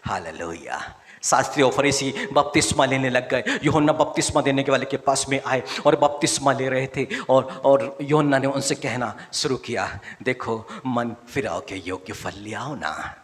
hallelujah. शास्त्री और फरीसी बपतिस्मा लेने लग गए। यूहन्ना बपतिस्मा देने के वाले के पास में आए और बपतिस्मा ले रहे थे, और यूहन्ना ने उनसे कहना शुरू किया, देखो, मन फिराव के योग्य फल ले आओ ना।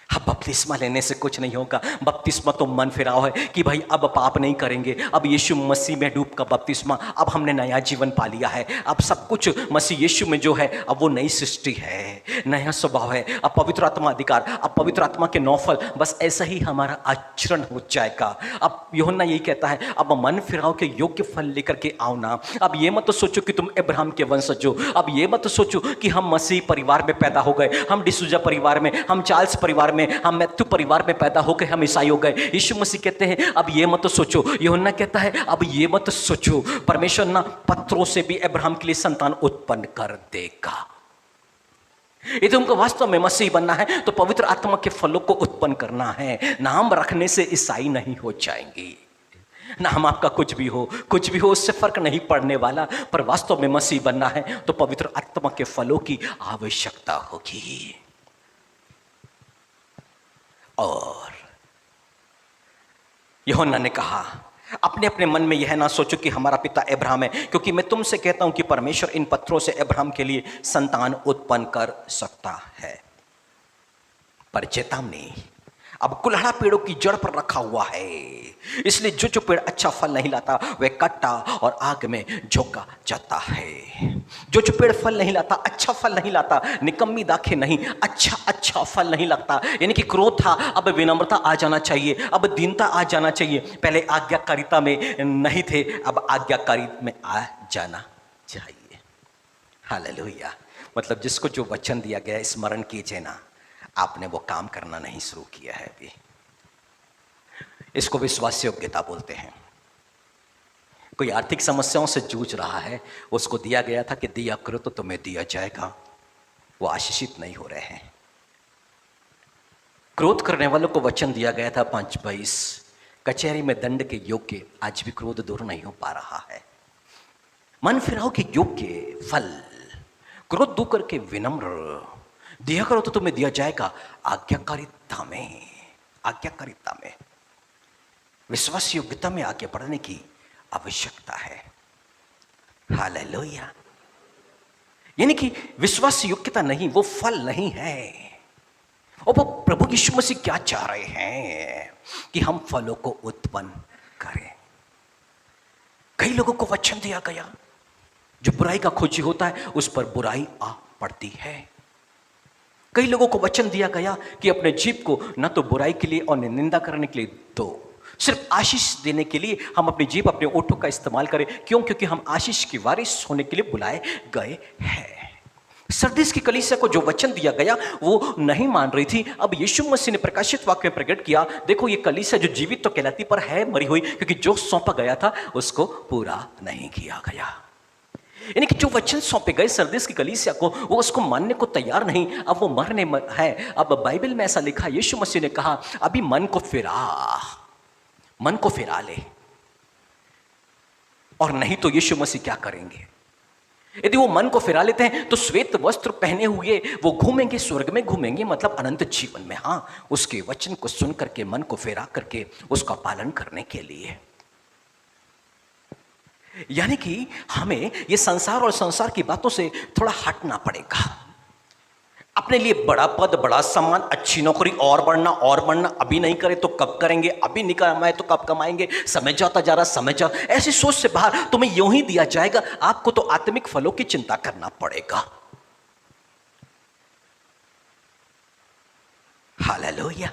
अब बपतिस्मा लेने से कुछ नहीं होगा। बपतिस्मा तो मन फिराव है कि भाई अब पाप नहीं करेंगे, अब यीशु मसीह में डूब का बपतिस्मा, अब हमने नया जीवन पा लिया है, अब सब कुछ मसीह यीशु में जो है, अब वो नई सृष्टि है, नया स्वभाव है, अब पवित्र आत्मा अधिकार, अब पवित्र आत्मा के 9 फल, बस ऐसा ही हमारा आचरण हो जाएगा। अब यूहन्ना यही कहता है, अब मन फिराव के योग्य फल लेकर के आओ ना। अब ये मत सोचो कि तुम अब्राहम के वंशज हो, अब ये मत सोचो कि हम मसीह परिवार में पैदा हो गए, हम डिसूजा परिवार में, हम चार्ल्स परिवार में, हम मैथ्यू परिवार में पैदा हो गए, हम ईसाई हो गए। यीशु मसीह कहते हैं अब ये मत सोचो। यूहन्ना कहता है अब ये मत सोचो, परमेश्वर ना पत्थरों से भी अब्राहम के लिए संतान उत्पन्न कर देगा। यदि तुमको वास्तव में मसीह बनना है तो पवित्र आत्मा के फलों को उत्पन्न करना है। नाम रखने से ईसाई नहीं हो जाएंगे, ना हम आपका कुछ भी हो उससे फर्क नहीं पड़ने वाला, पर वास्तव में मसीह बनना है तो पवित्र आत्मा के फलों की आवश्यकता होगी। और यूहन्ना ने कहा, अपने अपने मन में यह ना सोचो कि हमारा पिता अब्राहम है, क्योंकि मैं तुमसे कहता हूं कि परमेश्वर इन पत्थरों से अब्राहम के लिए संतान उत्पन्न कर सकता है। पर चेतावनी, अब कुल्हड़ा पेड़ों की जड़ पर रखा हुआ है, इसलिए जो पेड़ अच्छा फल नहीं लाता वह कट्टा और आग में झोंका जाता है। जो पेड़ फल नहीं लाता, अच्छा फल नहीं लाता, निकम्मी दाखें नहीं, अच्छा फल नहीं लगता, यानी कि क्रोध था, अब विनम्रता आ जाना चाहिए, अब दीनता आ जाना चाहिए। पहले आज्ञाकारिता में नहीं थे, अब आज्ञाकारी में आ जाना चाहिए। हालेलुया। मतलब जिसको जो वचन दिया गया स्मरण कीजिए ना, आपने वो काम करना नहीं शुरू किया है अभी। इसको विश्वास योग्यता बोलते हैं। कोई आर्थिक समस्याओं से जूझ रहा है, उसको दिया गया था कि दिया करो तो तुम्हें दिया जाएगा, वो आशीषित नहीं हो रहे हैं। क्रोध करने वालों को वचन दिया गया था 5:22, कचहरी में दंड के योग्य, आज भी क्रोध दूर नहीं हो पा रहा है। मन फिराव के योग्य फल, क्रोध दूर करके विनम्र, दिया करो तो तुम्हें दिया जाएगा, आज्ञाकारिता में विश्वास योग्यता में आगे बढ़ने की आवश्यकता है। हालेलुया। यानी कि विश्वास योग्यता नहीं, वो फल नहीं है। और वो प्रभु यीशु मसीह क्या चाह रहे हैं कि हम फलों को उत्पन्न करें। कई लोगों को वचन दिया गया, जो बुराई का खोजी होता है उस पर बुराई आ पड़ती है। कई लोगों को वचन दिया गया कि अपने जीभ को न तो बुराई के लिए और निंदा करने के लिए दो, सिर्फ आशीष देने के लिए हम अपनी जीभ, अपने ओठों का इस्तेमाल करें। क्यों? क्योंकि हम आशीष की वारिस होने के लिए बुलाए गए हैं। सरदीस की कलीसिया को जो वचन दिया गया वो नहीं मान रही थी। अब यीशु मसीह ने प्रकाशित वाक्य में प्रकट किया, देखो ये कलीसिया जो जीवित तो कहलाती पर है मरी हुई, क्योंकि जो सौंपा गया था उसको पूरा नहीं किया गया। यानी कि जो वचन सौंपे गए सरदीस की कलीसिया को, वो उसको मानने को तैयार नहीं। अब वो मरने है। अब बाइबल में ऐसा लिखा, यीशु मसीह ने कहा अभी मन को फिरा ले। और नहीं तो यीशु मसीह क्या करेंगे? यदि वो मन को फिरा लेते हैं तो श्वेत वस्त्र पहने हुए वो घूमेंगे, स्वर्ग में घूमेंगे, मतलब अनंत जीवन में। हाँ, उसके वचन को सुन करके, मन को फिरा करके उसका पालन करने के लिए। यानी कि हमें ये संसार और संसार की बातों से थोड़ा हटना पड़ेगा। अपने लिए बड़ा पद, बड़ा सम्मान, अच्छी नौकरी, और बढ़ना अभी नहीं करे तो कब करेंगे, अभी नहीं कमाए तो कब कमाएंगे, समय जाता जा रहा, समय जा, ऐसी सोच से बाहर तुम्हें यूं ही दिया जाएगा। आपको तो आत्मिक फलों की चिंता करना पड़ेगा। हालेलुया।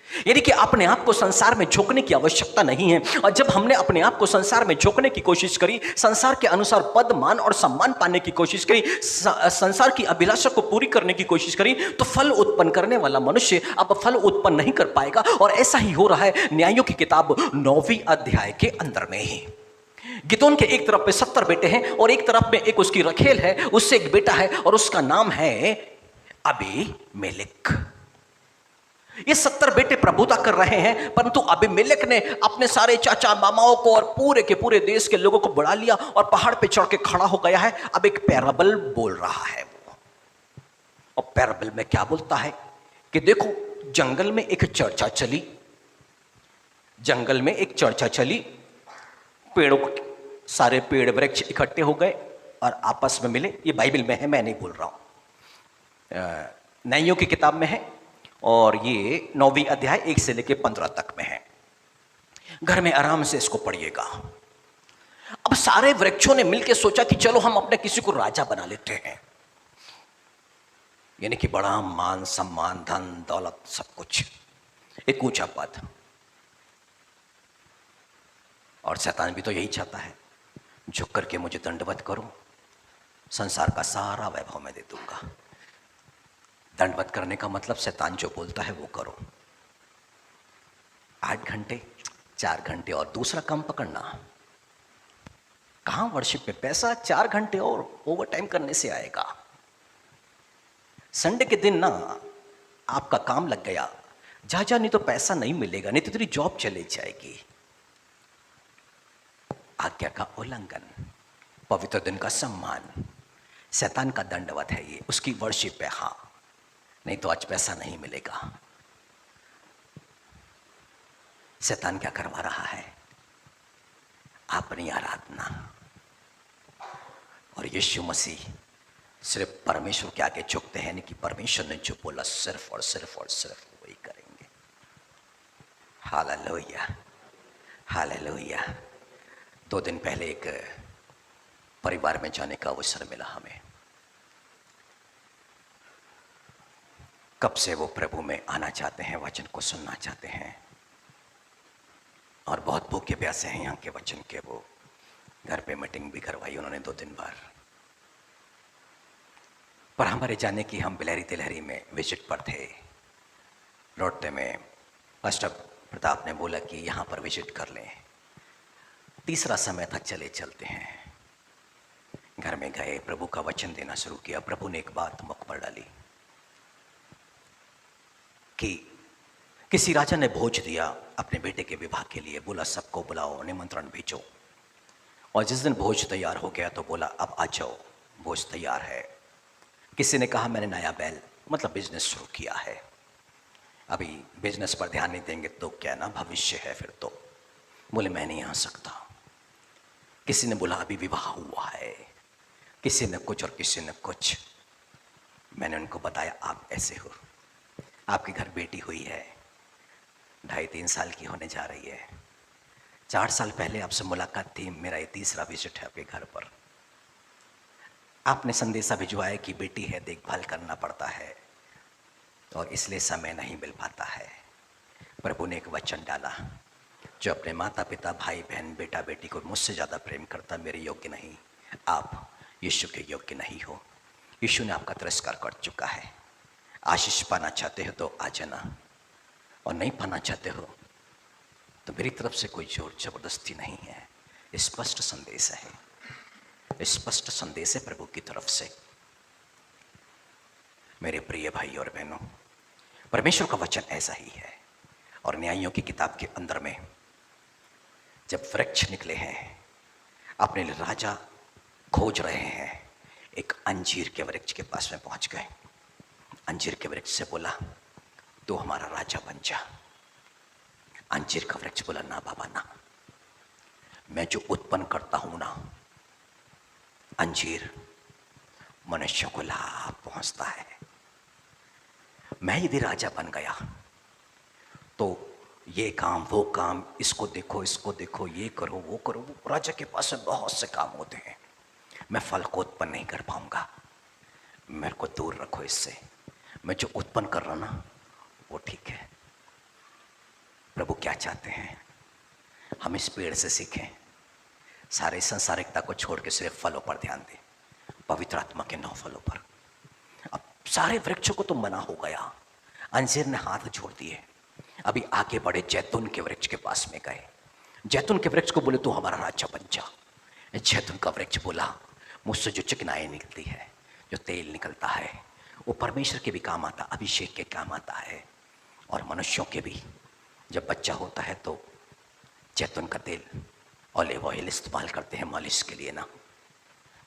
यानी कि अपने आप को संसार में झोंकने की आवश्यकता नहीं है। और जब हमने अपने आप को संसार में झोंकने की कोशिश करी, संसार के अनुसार पद, मान और सम्मान पाने की कोशिश करी, संसार की अभिलाषा को पूरी करने की कोशिश करी, तो फल उत्पन्न करने वाला मनुष्य अब फल उत्पन्न नहीं कर पाएगा। और ऐसा ही हो रहा है न्यायों की किताब 9वीं अध्याय के अंदर में ही। गिदोन के एक तरफ पे 70 बेटे हैं और एक तरफ में एक उसकी रखेल है, उससे एक बेटा है और उसका नाम है अबीमेलेक। ये 70 बेटे प्रभुता कर रहे हैं, परंतु अबीमेलेक ने अपने सारे चाचा मामाओं को और पूरे के पूरे देश के लोगों को बुला लिया और पहाड़ पे चढ़ के खड़ा हो गया है। अब एक पैराबल बोल रहा है वो। और पैराबल में क्या बोलता है कि देखो, जंगल में एक चर्चा चली, पेड़ों, सारे पेड़ वृक्ष इकट्ठे हो गए और आपस में मिले। ये बाइबल में है, मैं नहीं बोल रहा हूं, न्यायों की किताब में है और ये 9वीं अध्याय 1 से लेकर 15 तक में है। घर में आराम से इसको पढ़िएगा। अब सारे वृक्षों ने मिलकर सोचा कि चलो हम अपने किसी को राजा बना लेते हैं। यानी कि बड़ा मान सम्मान, धन दौलत, सब कुछ, एक ऊंचा पद। और शैतान भी तो यही चाहता है, झुक करके मुझे दंडवत करो, संसार का सारा वैभव मैं दे दूंगा। दंडवत करने का मतलब शैतान जो बोलता है वो करो। 8 घंटे 4 घंटे और दूसरा काम पकड़ना। कहां वर्शिप पे पैसा 4 घंटे और ओवर टाइम करने से आएगा? संडे के दिन ना आपका काम लग गया, जा नहीं तो पैसा नहीं मिलेगा, नहीं तो तेरी जॉब चली जाएगी। आज्ञा का उल्लंघन, पवित्र दिन का सम्मान, शैतान का दंडवत है ये, उसकी वर्शिप है। हाँ, नहीं तो आज पैसा नहीं मिलेगा। शैतान क्या करवा रहा है? अपनी आराधना। और यीशु मसीह सिर्फ परमेश्वर के आगे झुकते हैं, नहीं कि परमेश्वर ने जो बोला सिर्फ और सिर्फ और सिर्फ वही करेंगे। Hallelujah, hallelujah. 2 दिन पहले एक परिवार में जाने का अवसर मिला हमें। कब से वो प्रभु में आना चाहते हैं, वचन को सुनना चाहते हैं और बहुत भूखे प्यासे हैं यहाँ के वचन के। वो घर पे मीटिंग भी करवाई उन्होंने 2 दिन बार। पर हमारे जाने की, हम बिलहरी तिलहरी में विजिट पर थे। लौटते में पास्टर प्रताप ने बोला कि यहाँ पर विजिट कर लें। तीसरा समय था, चले चलते हैं। घर में गए, प्रभु का वचन देना शुरू किया। प्रभु ने एक बात मुख पर डाली कि किसी राजा ने भोज दिया अपने बेटे के विवाह के लिए। बोला सबको बुलाओ, निमंत्रण भेजो। और जिस दिन भोज तैयार हो गया तो बोला अब आ जाओ, भोज तैयार है। किसी ने कहा मैंने नया बैल, मतलब बिजनेस शुरू किया है, अभी बिजनेस पर ध्यान नहीं देंगे तो क्या ना, भविष्य है फिर तो। बोले मैं नहीं आ सकता। किसी ने बोला अभी विवाह हुआ है, किसी ने कुछ और किसी ने कुछ। मैंने उनको बताया आप ऐसे हो, आपके घर बेटी हुई है, 2.5-3 साल की होने जा रही है। 4 साल पहले आपसे मुलाकात थी, मेरा ये तीसरा विजिट है आपके घर पर। आपने संदेशा भिजवाया कि बेटी है, देखभाल करना पड़ता है और इसलिए समय नहीं मिल पाता है। प्रभु ने एक वचन डाला, जो अपने माता पिता, भाई बहन, बेटा बेटी को मुझसे ज़्यादा प्रेम करता, मेरे योग्य नहीं। आप यीशु के योग्य नहीं हो। यीशु ने आपका तिरस्कार कर चुका है। आशीष पाना चाहते हो तो आ जाना, और नहीं पाना चाहते हो तो मेरी तरफ से कोई जोर जबरदस्ती नहीं है। स्पष्ट संदेश है, स्पष्ट संदेश है प्रभु की तरफ से। मेरे प्रिय भाई और बहनों, परमेश्वर का वचन ऐसा ही है। और न्यायियों की किताब के अंदर में जब वृक्ष निकले हैं, अपने लिए राजा खोज रहे हैं, एक अंजीर के वृक्ष के पास में पहुंच गए। अंजीर के वृक्ष से बोला, तू हमारा राजा बन जा। अंजीर का वृक्ष बोला, ना बाबा ना, मैं जो उत्पन्न करता हूं ना, अंजीर मनुष्यों को लाभ पहुंचता है। मैं यदि राजा बन गया तो ये काम वो काम, इसको देखो इसको देखो, ये करो वो करो। वो राजा के पास में बहुत से काम होते हैं, मैं फल को उत्पन्न नहीं कर पाऊंगा। मेरे को दूर रखो इससे। मैं जो उत्पन्न कर रहा ना वो ठीक है। प्रभु क्या चाहते हैं? हम इस पेड़ से सीखें, सारे संसारिकता को छोड़ के सिर्फ फलों पर ध्यान दें, पवित्र आत्मा के 9 फलों पर। अब सारे वृक्षों को तो मना हो गया, अंजीर ने हाथ छोड़ दिए। अभी आगे बढ़े, जैतून के वृक्ष के पास में गए। जैतून के वृक्ष को बोले, तू हमारा राजा बन जा। जैतून का वृक्ष बोला, मुझसे जो चिकनाई निकलती है, जो तेल निकलता है, वो परमेश्वर के भी काम आता, अभिषेक के काम आता है। और मनुष्यों के भी, जब बच्चा होता है तो जैतून का तेल, ऑलिव ऑयल इस्तेमाल करते हैं मालिश के लिए ना।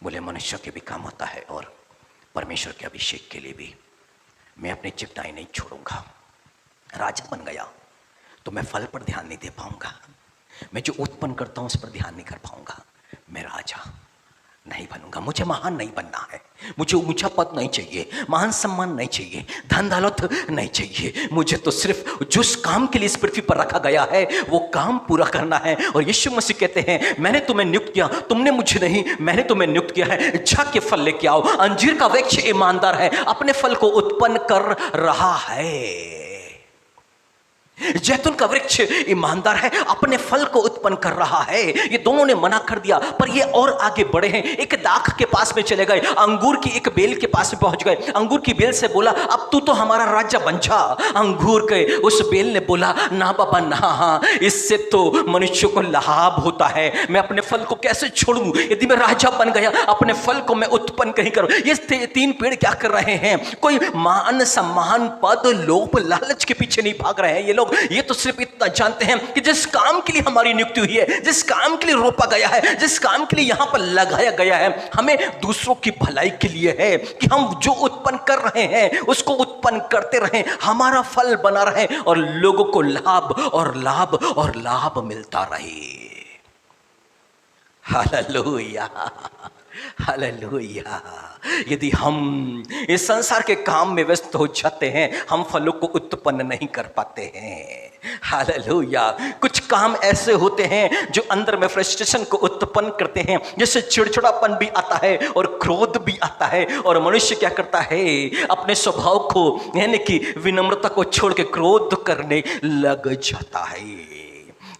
बोले मनुष्यों के भी काम आता है और परमेश्वर के अभिषेक के लिए भी। मैं अपनी चिकनाई नहीं छोड़ूंगा। राजा बन गया तो मैं फल पर ध्यान नहीं दे पाऊंगा, मैं जो उत्पन्न करता हूं उस पर ध्यान नहीं कर पाऊंगा। मैं राजा नहीं बनूंगा। मुझे महान नहीं बनना है, मुझे ऊंचा पद नहीं चाहिए, महान सम्मान नहीं चाहिए, धन दौलत नहीं चाहिए। मुझे तो सिर्फ जिस काम के लिए इस पृथ्वी पर रखा गया है वो काम पूरा करना है। और यीशु मसीह कहते हैं, मैंने तुम्हें नियुक्त किया, तुमने मुझे नहीं, मैंने तुम्हें नियुक्त किया है। जाके फल लेके आओ। अंजीर का वृक्ष ईमानदार है, अपने फल को उत्पन्न कर रहा है। जैतून का वृक्ष ईमानदार है, अपने फल को उत्पन्न कर रहा है। ये दोनों ने मना कर दिया, पर ये और आगे बढ़े हैं। एक दाख के पास में चले गए, अंगूर की एक बेल के पास में पहुंच गए। अंगूर की बेल से बोला, अब तू तो हमारा राजा बन जा। अंगूर के उस बेल ने बोला, ना बाबा ना, हाँ, इससे तो मनुष्य को लाभ होता है। मैं अपने फल को कैसे छोड़ूं? यदि मैं राजा बन गया, अपने फल को मैं उत्पन्न कहीं करूं। ये 3 पेड़ क्या कर रहे हैं? कोई मान सम्मान, पद, लोभ, लालच के पीछे नहीं भाग रहे हैं ये लोग। ये तो सिर्फ इतना जानते हैं कि जिस काम के लिए हमारी नियुक्ति हुई है, जिस काम के लिए रोपा गया है, जिस काम के लिए यहां पर लगाया गया है, हमें दूसरों की भलाई के लिए है कि हम जो उत्पन्न कर रहे हैं उसको उत्पन्न करते रहें, हमारा फल बना रहे और लोगों को लाभ और लाभ और लाभ मिलता रहे। Hallelujah, hallelujah. यदि हम इस संसार के काम में व्यस्त हो जाते हैं, हम फलों को उत्पन्न नहीं कर पाते हैं। हालेलुया। कुछ काम ऐसे होते हैं जो अंदर में फ्रस्ट्रेशन को उत्पन्न करते हैं, जैसे चिड़चिड़ापन भी आता है और क्रोध भी आता है। और मनुष्य क्या करता है? अपने स्वभाव को, यानी कि विनम्रता को छोड़ के क्रोध करने लग जाता है।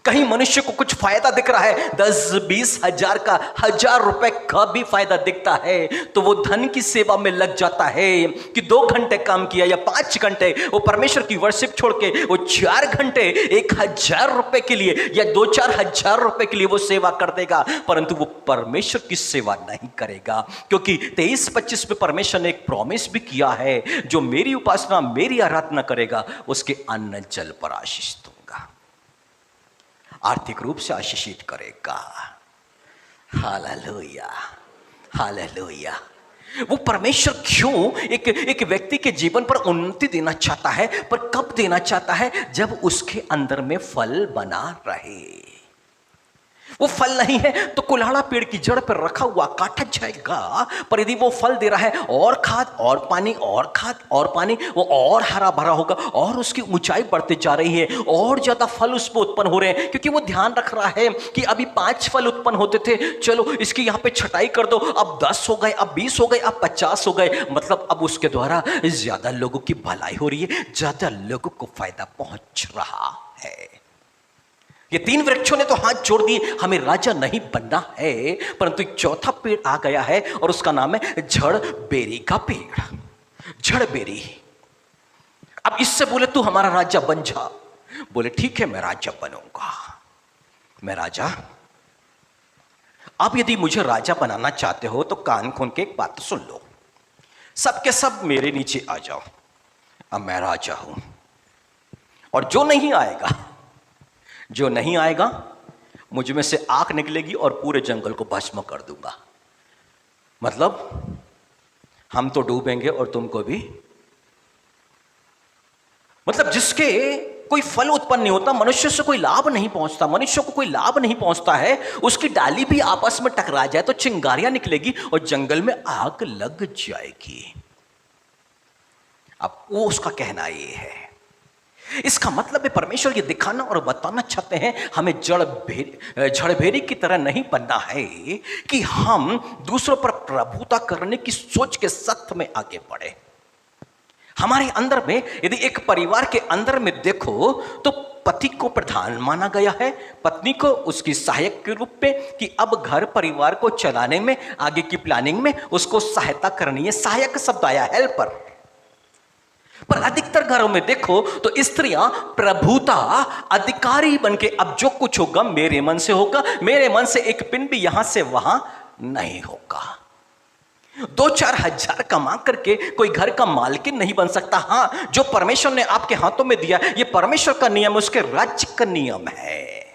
कहीं मनुष्य को कुछ फायदा दिख रहा है, 10-20 हजार का, 1000 रुपए का भी फायदा दिखता है, तो वो धन की सेवा में लग जाता है कि 2 घंटे काम किया या 5 घंटे, वो परमेश्वर की वर्शिप छोड़ के वो 4 घंटे 1000 रुपए के लिए या 2-4 हजार रुपए के लिए वो सेवा कर देगा, परंतु वो परमेश्वर की सेवा नहीं करेगा। क्योंकि 23-25 में परमेश्वर ने एक प्रॉमिस भी किया है, जो मेरी उपासना, मेरी आराधना करेगा उसके अन्न जल पर आशीष दूंगा, आर्थिक रूप से आशीषित करेगा। Hallelujah, hallelujah. वो परमेश्वर क्यों एक व्यक्ति के जीवन पर उन्नति देना चाहता है, पर कब देना चाहता है? जब उसके अंदर में फल बना रहे। वो फल नहीं है तो कुल्हाड़ा पेड़ की जड़ पर रखा हुआ काटा जाएगा, पर यदि वो फल दे रहा है, और खाद और पानी और खाद और पानी, वो और हरा भरा होगा और उसकी ऊंचाई बढ़ते जा रही है, और ज्यादा फल उस पर उत्पन्न हो रहे हैं। क्योंकि वो ध्यान रख रहा है कि अभी 5 फल उत्पन्न होते थे, चलो इसकी यहाँ पे छटाई कर दो, अब 10 हो गए, अब 20 हो गए, अब 50 हो गए। मतलब अब उसके द्वारा ज्यादा लोगों की भलाई हो रही है, ज्यादा लोगों को फायदा पहुंच रहा है। ये 3 वृक्षों ने तो हाथ जोड़ दिए, हमें राजा नहीं बनना है, परंतु एक चौथा पेड़ आ गया है और उसका नाम है झड़बेरी का पेड़। झड़बेरी। अब इससे बोले तू हमारा राजा बन जा। बोले ठीक है, मैं राजा बनूंगा, मैं राजा। अब यदि मुझे राजा बनाना चाहते हो तो कान खोल के एक बात सुन लो, सबके सब मेरे नीचे आ जाओ। अब मैं राजा हूं और जो नहीं आएगा मुझ में से आग निकलेगी और पूरे जंगल को भस्म कर दूंगा। मतलब हम तो डूबेंगे और तुमको भी। मतलब जिसके कोई फल उत्पन्न नहीं होता, मनुष्य से कोई लाभ नहीं पहुंचता, मनुष्य को कोई लाभ नहीं पहुंचता है, उसकी डाली भी आपस में टकरा जाए तो चिंगारियां निकलेगी और जंगल में आग लग जाएगी। अब वो उसका कहना ये है। इसका मतलब है परमेश्वर ये दिखाना और बताना चाहते हैं हमें झड़बेरी की तरह नहीं बनना है कि हम दूसरों पर प्रभुता करने की सोच के सत्य में आगे बढ़े। हमारे अंदर में यदि एक परिवार के अंदर में देखो तो पति को प्रधान माना गया है, पत्नी को उसकी सहायक के रूप में, कि अब घर परिवार को चलाने में, आगे की प्लानिंग में उसको सहायता करनी है। सहायक शब्द आया, हेल्पर। पर अधिकतर घरों में देखो तो स्त्रियां प्रभुता अधिकारी बनके, अब जो कुछ होगा मेरे मन से होगा, मेरे मन से एक पिन भी यहां से वहां नहीं होगा। 2-4 हजार कमा करके कोई घर का मालकिन नहीं बन सकता। हां, जो परमेश्वर ने आपके हाथों में दिया ये परमेश्वर का नियम, उसके राज्य का नियम है,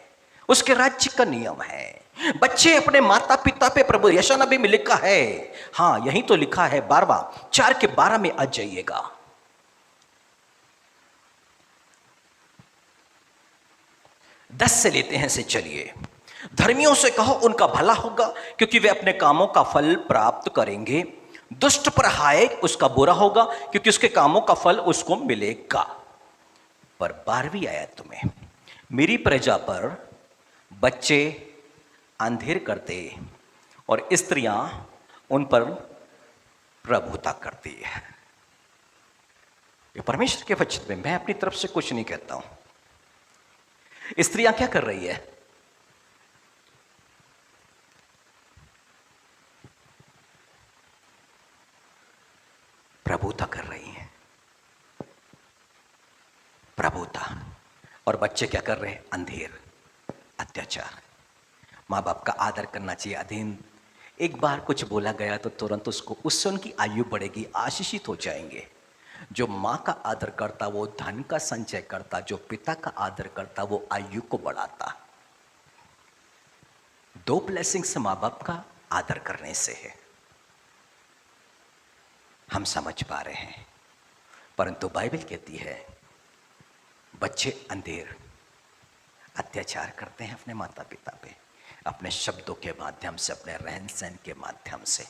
उसके राज्य का नियम है। बच्चे अपने माता पिता पे प्रभु, यशायाह नबी में लिखा है, हां यही तो लिखा है 4:12 में आ जाइएगा। 10 से लेते हैं से चलिए। धर्मियों से कहो उनका भला होगा क्योंकि वे अपने कामों का फल प्राप्त करेंगे। दुष्ट पर हाय उसका बुरा होगा क्योंकि उसके कामों का फल उसको मिलेगा। पर 12वीं आयत में, मेरी प्रजा पर बच्चे अंधेर करते और स्त्रियां उन पर प्रभुता करती है। ये परमेश्वर के वचन में, मैं अपनी तरफ से कुछ नहीं कहता हूं। स्त्रियां क्या कर रही है? प्रभुता कर रही हैं, प्रभुता। और बच्चे क्या कर रहे हैं? अंधेर, अत्याचार। माँ बाप का आदर करना चाहिए, अधीन। एक बार कुछ बोला गया तो तुरंत उससे उनकी आयु बढ़ेगी, आशीषित हो जाएंगे। जो माँ का आदर करता वो धन का संचय करता, जो पिता का आदर करता वो आयु को बढ़ाता। 2 ब्लेसिंग्स माँ बाप का आदर करने से है, हम समझ पा रहे हैं। परंतु बाइबल कहती है बच्चे अंधेर, अत्याचार करते हैं अपने माता पिता पे, अपने शब्दों के माध्यम से, अपने रहन सहन के माध्यम से।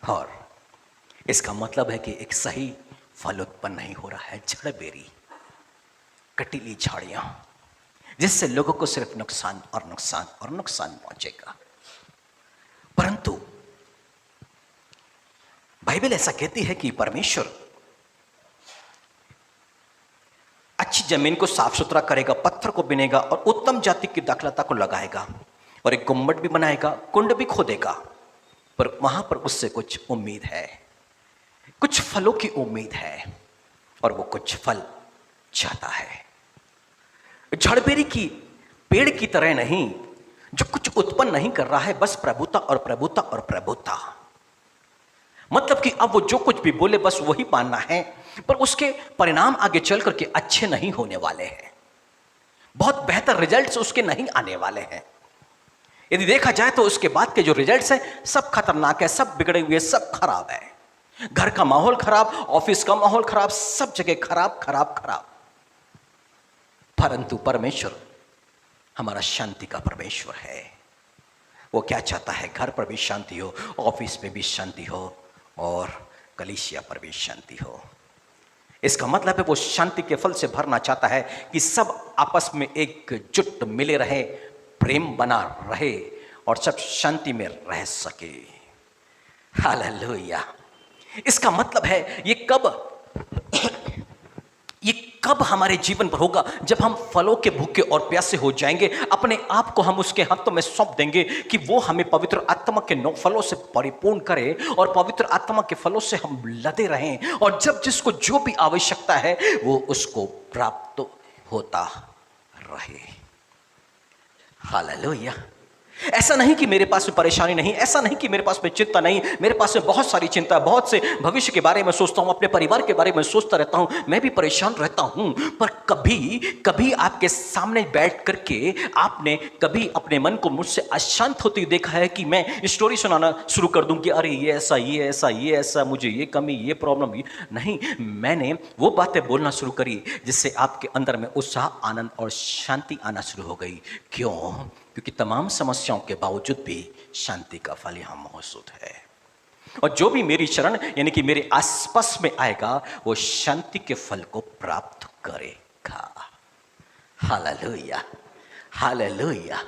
और इसका मतलब है कि एक सही फल उत्पन्न नहीं हो रहा है। झड़बेरी, कटीली झाड़ियां, जिससे लोगों को सिर्फ नुकसान और नुकसान और नुकसान पहुंचेगा। परंतु बाइबल ऐसा कहती है कि परमेश्वर अच्छी जमीन को साफ सुथरा करेगा, पत्थर को बिनेगा और उत्तम जाति की दाखलता को लगाएगा और एक गुम्बद भी बनाएगा, कुंड भी खोदेगा। पर वहां पर उससे कुछ उम्मीद है, कुछ फलों की उम्मीद है, और वो कुछ फल चाहता है। झड़बेरी की पेड़ की तरह नहीं, जो कुछ उत्पन्न नहीं कर रहा है, बस प्रभुता और प्रभुता और प्रभुता। मतलब कि अब वो जो कुछ भी बोले बस वही मानना है, पर उसके परिणाम आगे चल करके अच्छे नहीं होने वाले हैं, बहुत बेहतर रिजल्ट्स उसके नहीं आने वाले हैं। यदि देखा जाए तो उसके बाद के जो रिजल्ट्स हैं सब खतरनाक है, सब बिगड़े हुए, सब खराब है। घर का माहौल खराब, ऑफिस का माहौल खराब, सब जगह खराब खराब खराब। परंतु परमेश्वर हमारा शांति का परमेश्वर है। वो क्या चाहता है? घर पर भी शांति हो, ऑफिस में भी शांति हो और कलीसिया पर भी शांति हो। इसका मतलब है वो शांति के फल से भरना चाहता है कि सब आपस में एकजुट मिले रहे, प्रेम बना रहे और सब शांति में रह सके। हालेलुया। इसका मतलब है ये कब हमारे जीवन पर होगा? जब हम फलों के भूखे और प्यासे हो जाएंगे, अपने आप को हम उसके हाथों में सौंप देंगे कि वो हमें पवित्र आत्मा के 9 फलों से परिपूर्ण करे और पवित्र आत्मा के फलों से हम लदे रहें, और जब जिसको जो भी आवश्यकता है वो उसको प्राप्त होता रहे। हालेलुया। ऐसा नहीं कि मेरे पास में परेशानी नहीं, ऐसा नहीं कि मेरे पास में चिंता नहीं, मेरे पास में बहुत सारी चिंता, बहुत से भविष्य के बारे में सोचता हूं, अपने परिवार के बारे में सोचता रहता हूं, मैं भी परेशान रहता हूं। पर कभी कभी आपके सामने बैठ करके आपने कभी अपने मन को मुझसे अशांत होते हुए देखा है कि मैं स्टोरी सुनाना शुरू कर दूं कि अरे ये ऐसा, ये ऐसा, ये ऐसा, मुझे ये कमी, ये प्रॉब्लम? नहीं, मैंने वो बातें बोलना शुरू करी जिससे आपके अंदर में उत्साह, आनंद और शांति आना शुरू हो गई। क्यों? क्योंकि तमाम समस्याओं के बावजूद भी शांति का फल यहां मौजूद है, और जो भी मेरी शरण यानी कि मेरे आसपास में आएगा वो शांति के फल को प्राप्त करेगा। Hallelujah, hallelujah.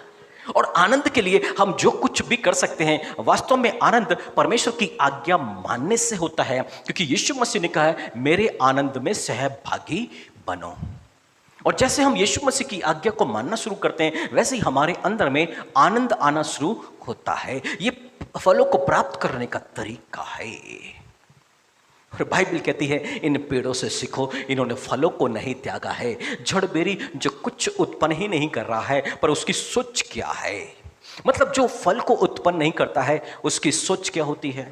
और आनंद के लिए हम जो कुछ भी कर सकते हैं, वास्तव में आनंद परमेश्वर की आज्ञा मानने से होता है, क्योंकि यीशु मसीह ने कहा है मेरे आनंद में सहभागी बनो। और जैसे हम यीशु मसीह की आज्ञा को मानना शुरू करते हैं, वैसे ही हमारे अंदर में आनंद आना शुरू होता है। ये फलों को प्राप्त करने का तरीका है। और बाइबल कहती है इन पेड़ों से सीखो, इन्होंने फलों को नहीं त्यागा है। झड़बेरी जो कुछ उत्पन्न ही नहीं कर रहा है, पर उसकी सोच क्या है? मतलब जो फल को उत्पन्न नहीं करता है उसकी सोच क्या होती है?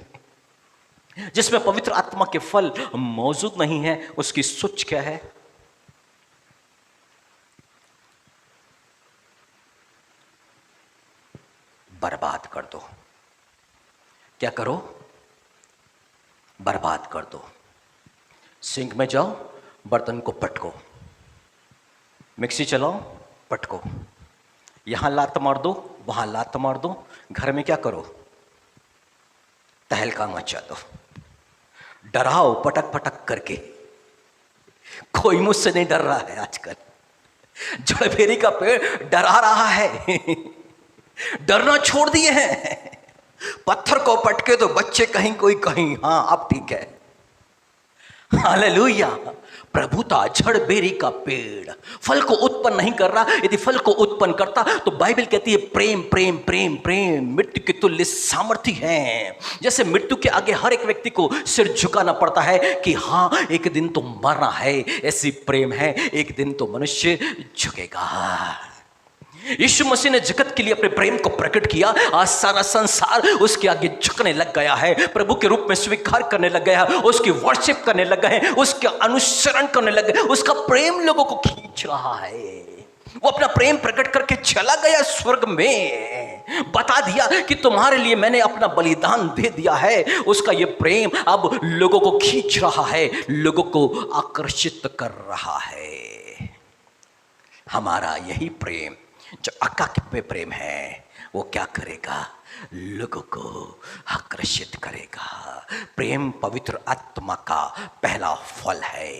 जिसमें पवित्र आत्मा के फल मौजूद नहीं है उसकी सोच क्या है? बर्बाद कर दो। क्या करो? बर्बाद कर दो। सिंक में जाओ, बर्तन को पटको, मिक्सी चलाओ, पटको, यहां लात मार दो, वहां लात मार दो। घर में क्या करो? तहलका मचा दो, डराओ पटक पटक करके। कोई मुझसे नहीं डर रहा है आजकल। जड़बेरी का पेड़ डरा रहा है। डरना छोड़ दिए हैं। पत्थर को पटके तो बच्चे कहीं कोई कहीं, हाँ अब ठीक है। हालेलुया। प्रभुता झड़बेरी का पेड़ फल को उत्पन्न नहीं कर रहा। यदि फल को उत्पन्न करता तो बाइबल कहती है प्रेम प्रेम प्रेम प्रेम मृत्यु के तुल्य सामर्थ्य है। जैसे मृत्यु के आगे हर एक व्यक्ति को सिर झुकाना पड़ता है कि हाँ एक दिन तो मरना है, ऐसी प्रेम है, एक दिन तो मनुष्य झुकेगा। यीशु मसीह ने जगत के लिए अपने प्रेम को प्रकट किया। आज सारा संसार उसके आगे झुकने लग गया है, प्रभु के रूप में स्वीकार करने लग गया है, उसकी वर्शिप करने लग गए हैं, उसका अनुसरण करने लग गए। उसका प्रेम लोगों को खींच रहा है। वो अपना प्रेम प्रकट करके चला गया स्वर्ग में, बता दिया कि तुम्हारे लिए मैंने अपना बलिदान दे दिया है। उसका ये प्रेम अब लोगों को खींच रहा है, लोगों को आकर्षित कर रहा है। हमारा यही प्रेम जो अकाक पे प्रेम है वो क्या करेगा? लोगों को आकर्षित करेगा। प्रेम पवित्र आत्मा का पहला फल है,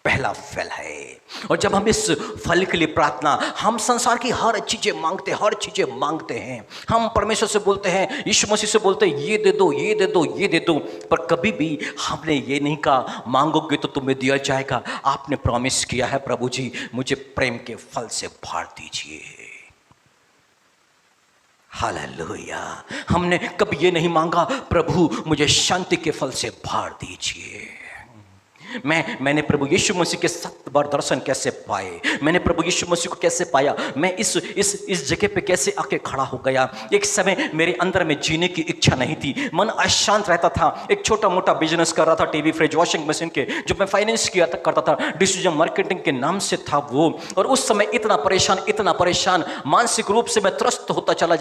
पहला फल है। और जब हम इस फल के लिए प्रार्थना, हम संसार की हर चीजें मांगते हैं, हर चीजें मांगते हैं। हम परमेश्वर से बोलते हैं, यीशु मसीह से बोलते हैं ये दे दो, ये दे दो, ये दे दो, पर कभी भी हमने ये नहीं कहा मांगोगे तो तुम्हें दिया जाएगा। आपने प्रॉमिस किया है प्रभु जी मुझे प्रेम के फल से भर दीजिए। हालेलुया। हमने कभी ये नहीं मांगा प्रभु मुझे शांति के फल से भर दीजिए। मैंने प्रभु यीशु मसीह के 7 बार दर्शन कैसे पाए, मैंने प्रभु यीशु मसीह को कैसे पाया, मैं इस जगह पे कैसे आके खड़ा हो गया। एक समय मेरे अंदर में जीने की इच्छा नहीं थी, मन अशांत रहता था। एक छोटा मोटा बिजनेस कर रहा था, टीवी फ्रिज वॉशिंग मशीन के, जो मैं फाइनेंस किया करता था, डिसीजन मार्केटिंग के नाम से था वो। और उस समय इतना परेशान, मानसिक रूप से मैं त्रस्त होता चला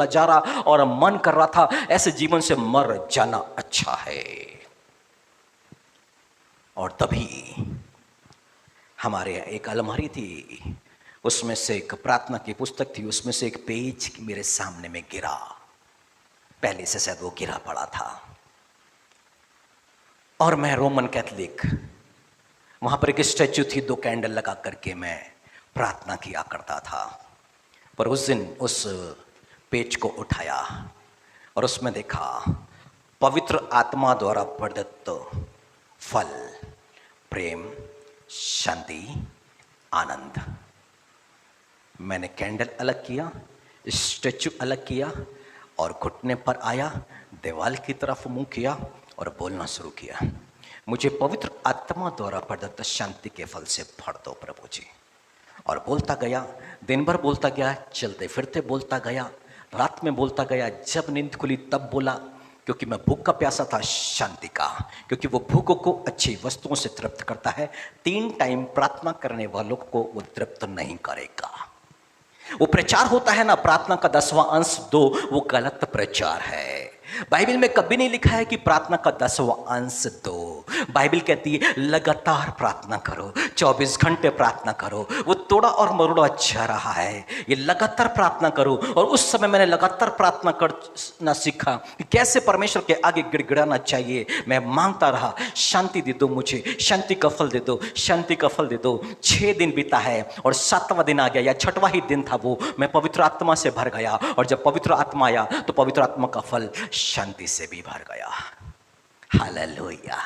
जा रहा, और मन कर रहा था ऐसे जीवन से मर जाना अच्छा है। और तभी हमारे यहाँ एक अलमारी थी, उसमें से एक प्रार्थना की पुस्तक थी, उसमें से एक पेज मेरे सामने में गिरा। पहले से शायद वो गिरा पड़ा था। और मैं रोमन कैथलिक, वहां पर एक स्टैच्यू थी, 2 कैंडल लगा करके मैं प्रार्थना किया करता था। पर उस दिन उस पेज को उठाया और उसमें देखा पवित्र आत्मा द्वारा प्रदत्त फल प्रेम, शांति, आनंद। मैंने कैंडल अलग किया, स्टैचू अलग किया और घुटने पर आया, दीवार की तरफ मुंह किया और बोलना शुरू किया, मुझे पवित्र आत्मा द्वारा प्रदत्त शांति के फल से भर दो प्रभु जी। और बोलता गया, दिन भर बोलता गया, चलते फिरते बोलता गया, रात में बोलता गया, जब नींद खुली तब बोला, क्योंकि मैं भूख का प्यासा था शांति का, क्योंकि वो भूखों को अच्छी वस्तुओं से तृप्त करता है। 3 टाइम प्रार्थना करने वालों को वो तृप्त नहीं करेगा। वो प्रचार होता है ना, प्रार्थना का 10वां अंश दो, वो गलत प्रचार है। बाइबल में कभी नहीं लिखा है कि प्रार्थना का 10वां अंश दो। बाइबल कहती है लगातार प्रार्थना करो, 24 घंटे प्रार्थना करो। वो तोड़ा और मरोड़ा जा रहा है, ये लगातार प्रार्थना करो। और उस समय मैंने लगातार प्रार्थना करना सीखा कि कैसे परमेश्वर के आगे गिड़गिड़ाना चाहिए। मैं मांगता रहा, शांति दे दो मुझे, शांति का फल दे दो, शांति का फल दे दो। 6 दिन बीता है और 7वां दिन आ गया, या 6वां ही दिन था वो। मैं पवित्र आत्मा से भर गया और जब पवित्र आत्मा आया तो पवित्र आत्मा का फल शांति से भी भर गया। हालेलुया।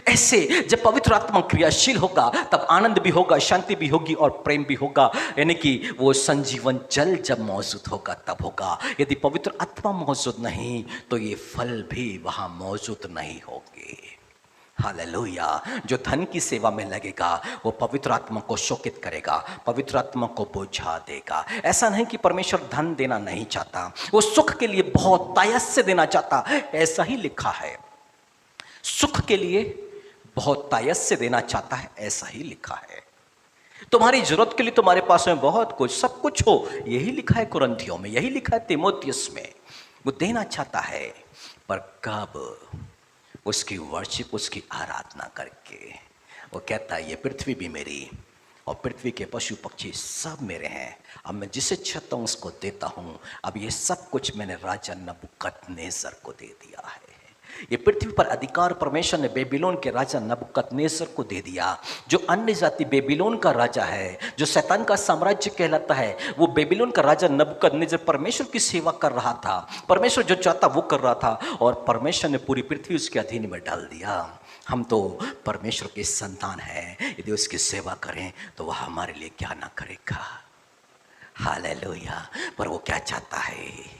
ऐसे जब पवित्र आत्मा क्रियाशील होगा तब आनंद भी होगा, शांति भी होगी और प्रेम भी होगा। यानी कि वो संजीवन जल जब मौजूद होगा तब होगा। यदि पवित्र आत्मा मौजूद नहीं तो ये फल भी वहां मौजूद नहीं होंगे। हालेलुया। जो धन की सेवा में लगेगा वो पवित्र आत्मा को शोकित करेगा, पवित्र आत्मा को बुझा देगा। ऐसा नहीं कि परमेश्वर धन देना नहीं चाहता, वो सुख के लिए बहुत तायस से देना चाहता, ऐसा ही लिखा है। सुख के लिए बहुत तायस से देना चाहता है, ऐसा ही लिखा है। तुम्हारी जरूरत के लिए तुम्हारे पास में बहुत कुछ, सब कुछ हो, यही लिखा है कुरिन्थियों में, यही लिखा है तीमुथियुस में। वो देना चाहता है, पर कब? उसकी वर्शिप, उसकी आराधना करके। वो कहता है ये पृथ्वी भी मेरी और पृथ्वी के पशु पक्षी सब मेरे हैं, अब मैं जिसे चाहता हूँ उसको देता हूँ। अब ये सब कुछ मैंने राजा नबूकदनेस्सर को दे दिया है। ये पृथ्वी पर अधिकार परमेश्वर ने बेबीलोन के राजा नबूकदनेस्सर को दे दिया। जो अन्य जाति बेबीलोन का राजा है, जो शैतान का साम्राज्य कहलाता है, वो बेबीलोन का राजा नबूकदनेस्सर परमेश्वर की सेवा कर रहा था। परमेश्वर जो चाहता वो कर रहा था और परमेश्वर ने पूरी पृथ्वी उसके अधीन में डाल दिया। हम तो परमेश्वर के संतान हैं, यदि उसकी सेवा करें तो वह हमारे लिए क्या ना करेगा। हालेलुया। पर वो क्या चाहता है?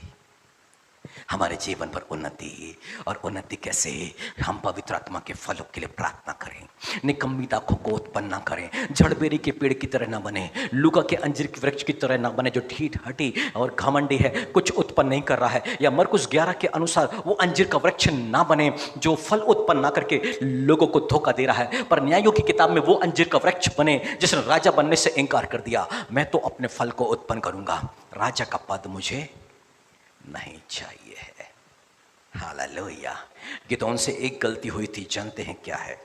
हमारे जीवन पर उन्नति। और उन्नति कैसे? हम पवित्र आत्मा के फलों के लिए प्रार्थना करें, निकम्मी दाखों को उत्पन्न ना करें, झड़बेरी के पेड़ की तरह ना बने, लूका के अंजीर के वृक्ष की तरह ना बने जो ठीठ हटी और घमंडी है, कुछ उत्पन्न नहीं कर रहा है। या मरकुस 11 के अनुसार वो अंजीर का वृक्ष ना बने जो फल उत्पन्न ना करके लोगों को धोखा दे रहा है। पर न्यायों की किताब में वो अंजीर का वृक्ष बने जिसने राजा बनने से इनकार कर दिया। मैं तो अपने फल को उत्पन्न करूंगा, राजा का पद मुझे नहीं चाहिए है। हालेलुया। गिदोन से एक गलती हुई थी, जानते हैं क्या है?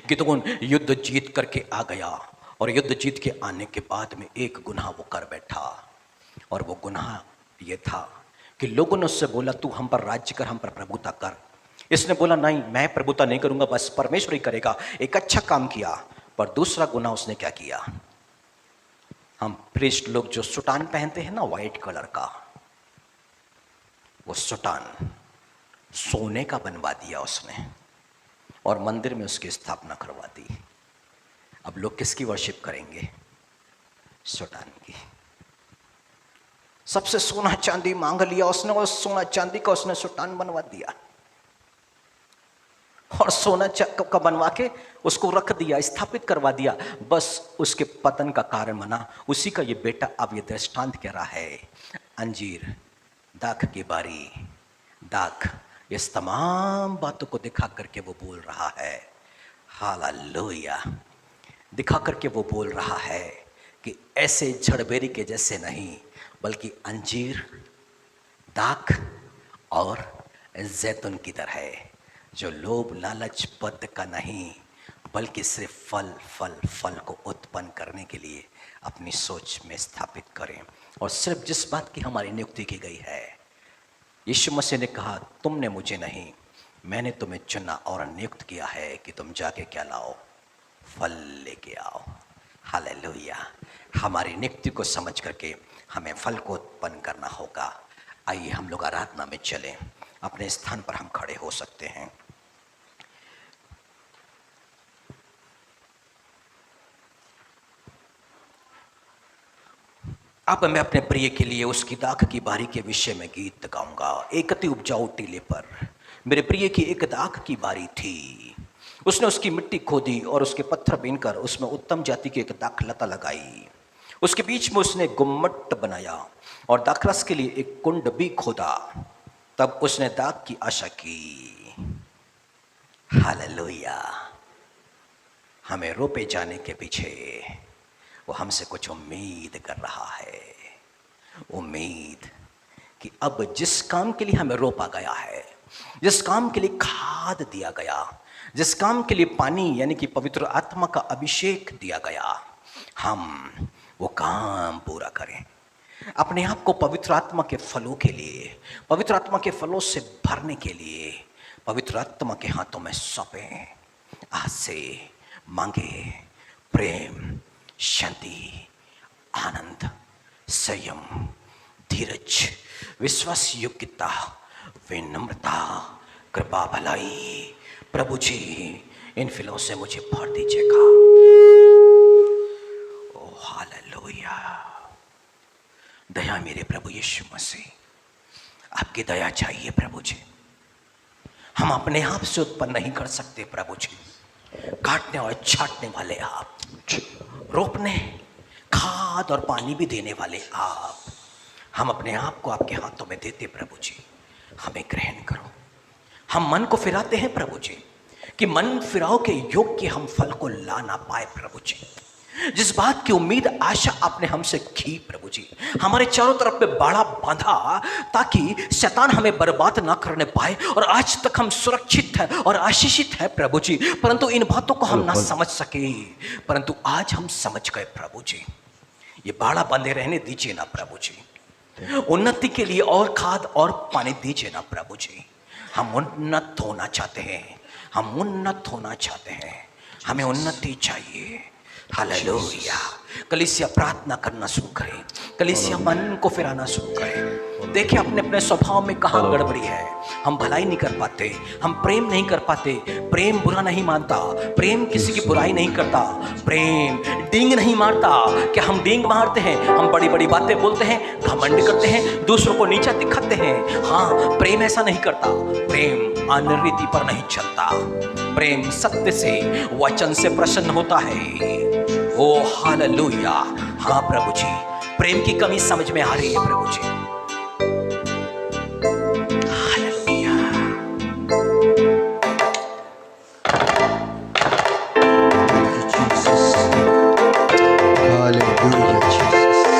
गिदोन युद्ध जीत करके आ गया और युद्ध जीत के आने के बाद में एक गुनाह वो कर बैठा। और वो गुनाह ये था कि लोगों ने उससे बोला तू हम पर राज्य कर, हम पर प्रभुता कर। इसने बोला नहीं, मैं प्रभुता नहीं करूंगा, बस परमेश्वर ही करेगा। एक अच्छा काम किया। पर दूसरा गुनाह उसने क्या किया? हम प्रीस्ट लोग जो सुटान पहनते हैं ना, व्हाइट कलर का, वो सुटान सोने का बनवा दिया उसने और मंदिर में उसकी स्थापना करवा दी। अब लोग किसकी वर्शिप करेंगे? सुटान की। सबसे सोना चांदी मांग लिया उसने और सोना चांदी का उसने सुटान बनवा दिया और सोना का बनवा के उसको रख दिया, स्थापित करवा दिया। बस उसके पतन का कारण बना। उसी का ये बेटा अब ये दृष्टांत कह रहा है, अंजीर, दाख की बारी, दाख, इस तमाम बातों को दिखा करके वो बोल रहा है। हालेलुया। दिखा करके वो बोल रहा है कि ऐसे झड़बेरी के जैसे नहीं, बल्कि अंजीर, दाख और जैतून की तरह है, जो लोभ लालच पद का नहीं, बल्कि सिर्फ फल फल फल को उत्पन्न करने के लिए अपनी सोच में स्थापित करें। और सिर्फ जिस बात की हमारी नियुक्ति की गई है, यीशु मसीह ने कहा तुमने मुझे नहीं, मैंने तुम्हें चुना और नियुक्त किया है कि तुम जाके क्या लाओ? फल लेके आओ। हालेलुया। हमारी नियुक्ति को समझ करके हमें फल को उत्पन्न करना होगा। आइए हम लोग आराधना में चलें। अपने स्थान पर हम खड़े हो सकते हैं। अब मैं अपने प्रिय के लिए उसकी दाख की बारी के विषय में गीत गाऊंगा। एक अति उपजाऊ टीले पर मेरे प्रिय की एक दाख की बारी थी। उसने उसकी मिट्टी खोदी और उसके पत्थर बीनकर उसमें उत्तम जाति की एक दाख लता लगाई। उसके बीच में उसने गुम्मट बनाया और दाखरस के लिए एक कुंड भी खोदा। तब उसने दाख की आशा की। हालेलुया। हमें रोपे जाने के पीछे वो हमसे कुछ उम्मीद कर रहा है। उम्मीद कि अब जिस काम के लिए हमें रोपा गया है, जिस काम के लिए खाद दिया गया, जिस काम के लिए पानी यानी कि पवित्र आत्मा का अभिषेक दिया गया, हम वो काम पूरा करें। अपने आप को पवित्र आत्मा के फलों के लिए, पवित्र आत्मा के फलों से भरने के लिए पवित्र आत्मा के हाथों में सौंपें। आज से मांगे प्रेम, शांति, आनंद, संयम, धीरज, विश्वास योग्यता, विनम्रता, कृपा, भलाई। प्रभु जी इन फलों से मुझे भर दीजिएगा। ओ हालेलुया। दया मेरे प्रभु यीशु मसीह, आपकी दया चाहिए प्रभु जी। हम अपने आप से उत्पन्न नहीं कर सकते प्रभु जी। काटने और छाटने वाले आप, रोपने, खाद और पानी भी देने वाले आप। हम अपने आप को आपके हाथों में देते प्रभु जी। हमें ग्रहण करो। हम मन को फिराते हैं प्रभु जी कि मन फिराव के योग्य हम फल को ला ना पाए प्रभु जी। जिस बात की उम्मीद आशा आपने हमसे की प्रभु जी, हमारे चारों तरफ पे बाड़ा बांधा ताकि शैतान हमें बर्बाद ना करने पाए, और आज तक हम सुरक्षित हैं और आशीषित हैं प्रभु जी। परंतु इन बातों को हम ना समझ सके, परंतु आज हम समझ गए प्रभु जी। ये बाड़ा बंधे रहने दीजिए ना प्रभु जी। उन्नति के लिए और खाद और पानी दीजिए ना प्रभु जी। हम उन्नत होना चाहते हैं, हम उन्नत होना चाहते हैं, हमें उन्नति चाहिए। हालेलुया। कलीसिया प्रार्थना करना शुरू करें, कलीसिया मन को फिराना शुरू करें। देखिए अपने अपने स्वभाव में कहाँ गड़बड़ी है। हम भलाई नहीं कर पाते, हम प्रेम नहीं कर पाते। प्रेम बुरा नहीं मानता, प्रेम किसी की बुराई नहीं करता, प्रेम डींग नहीं मारता। क्या हम डींग मारते हैं? हम बड़ी बड़ी बातें बोलते हैं, घमंड करते हैं, दूसरों को नीचा दिखाते हैं। हाँ, प्रेम ऐसा नहीं करता। प्रेम अनरीति पर नहीं चलता। प्रेम सत्य से, वचन से प्रसन्न होता है। ओ हालेलुया। हाँ प्रभु जी, प्रेम की कमी समझ में आ रही है प्रभु जी। हालेलुया। Hallelujah Jesus.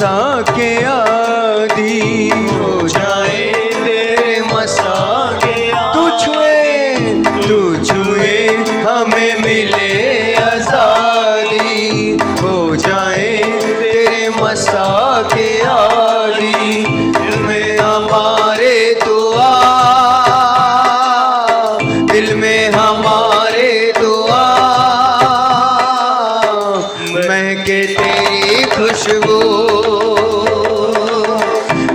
मसा के आदि हो जाए तेरे मसा के तू छुए हमें मिले आजादी हो जाए तेरे मसा के आदि दिल में हमारे दुआ दिल में हमारे दुआ महके तेरी खुशबू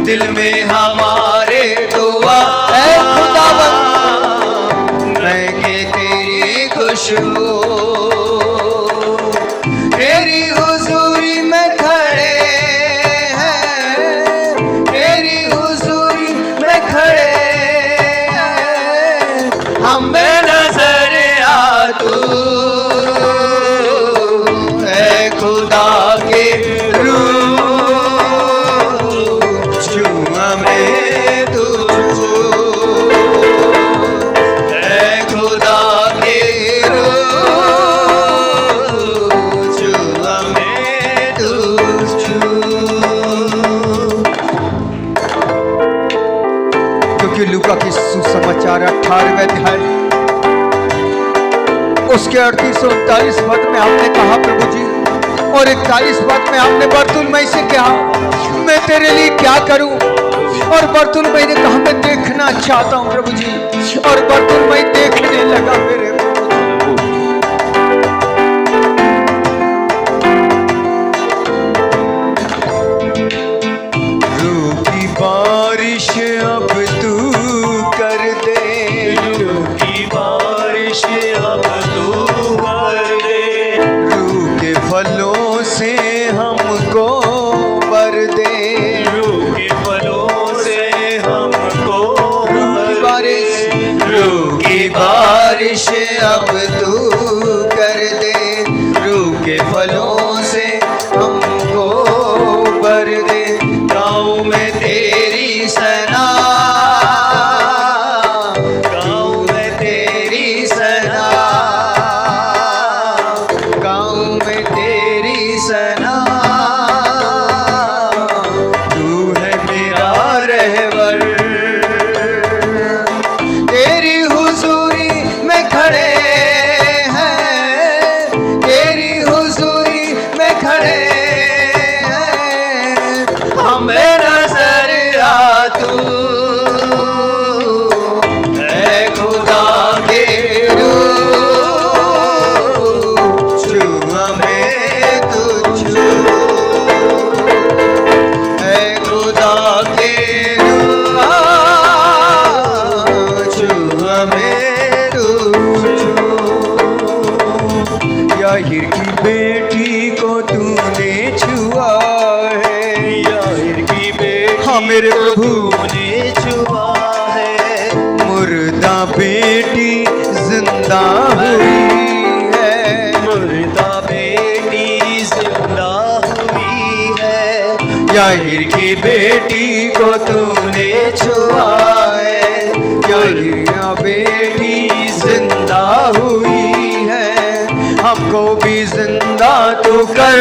दिल में हमारे दुआ ऐ खुदावंद महके तेरी खुशबू तेरी हुजूरी में खड़े हैं तेरी हुजूरी में खड़े हैं हमें नजर आ तू ऐ खुदा के रूह छू हमें तू ऐ खुदा के रूह छू हमें तू क्योंकि लूका की सुसमाचार 18वें अध्याय उसके 38 और 39 पद में आपने कहा प्रभु जी और 41 पद में आपने बरतुलमई से कहा मैं तेरे लिए क्या करूं और बरतुलमई ने कहा मैं देखना चाहता हूं प्रभु जी और बरतुलमई देखने लगा मेरे रूठी बारिश अब तू कर दे रूठी बारिश अब तू कर दे रूखे फलों से हमको भर दे रूखे फलों से हमको रूखी बारिश अब तू कर दे रूखे फलों से हमको भर दे गाँव में तेरी सना गाँव में तेरी सना गाँव में तेरी सना तू है मेरा रहबर तेरी हुजूरी में खड़े हैं तेरी हुजूरी में खड़े हैं हमें नजर आ तू ऐ खुदा के रूह छू हमें तू छू ऐ खुदा के रूह छू हमें तू छू याहिर की बेटी को तूने छुआ है याहिर की बेटी हाँ मेरे प्रभु ने छुआ है मुर्दा बेटी जिंदा हुई है मुर्दा बेटी जिंदा हुई है याहिर की बेटी को तूने छुआ है याहिर की बेटी जिंदा हुई है हमको भी जिंदा तो कर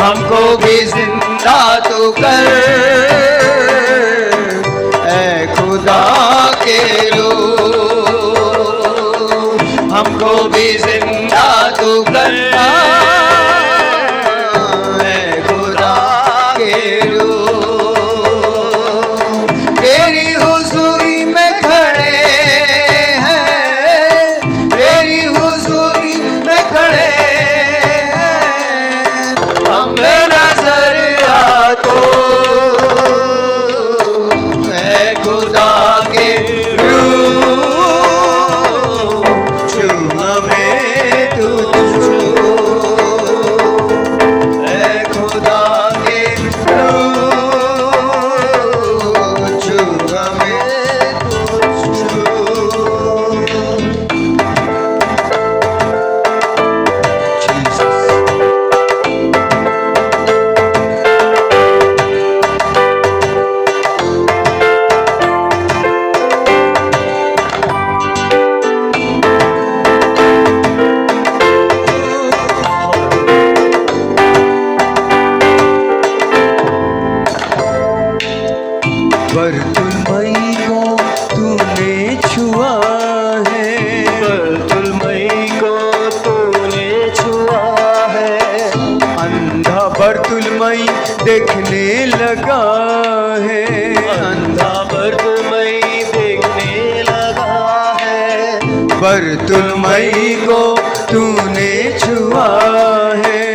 हमको भी जिंदा तो कर ऐ खुदा के रूह हमको भी जिंदा तो कर ऐ खुदा के रूह तेरी हुजूरी में खड़े हैं तेरी हुजूरी में खड़े हैं हमें नजर आ तो ऐ खुदा के रूह छू हमें देखने लगा है, अंधा बरतुलमई देखने लगा है, बरतुलमई को तूने छुआ है,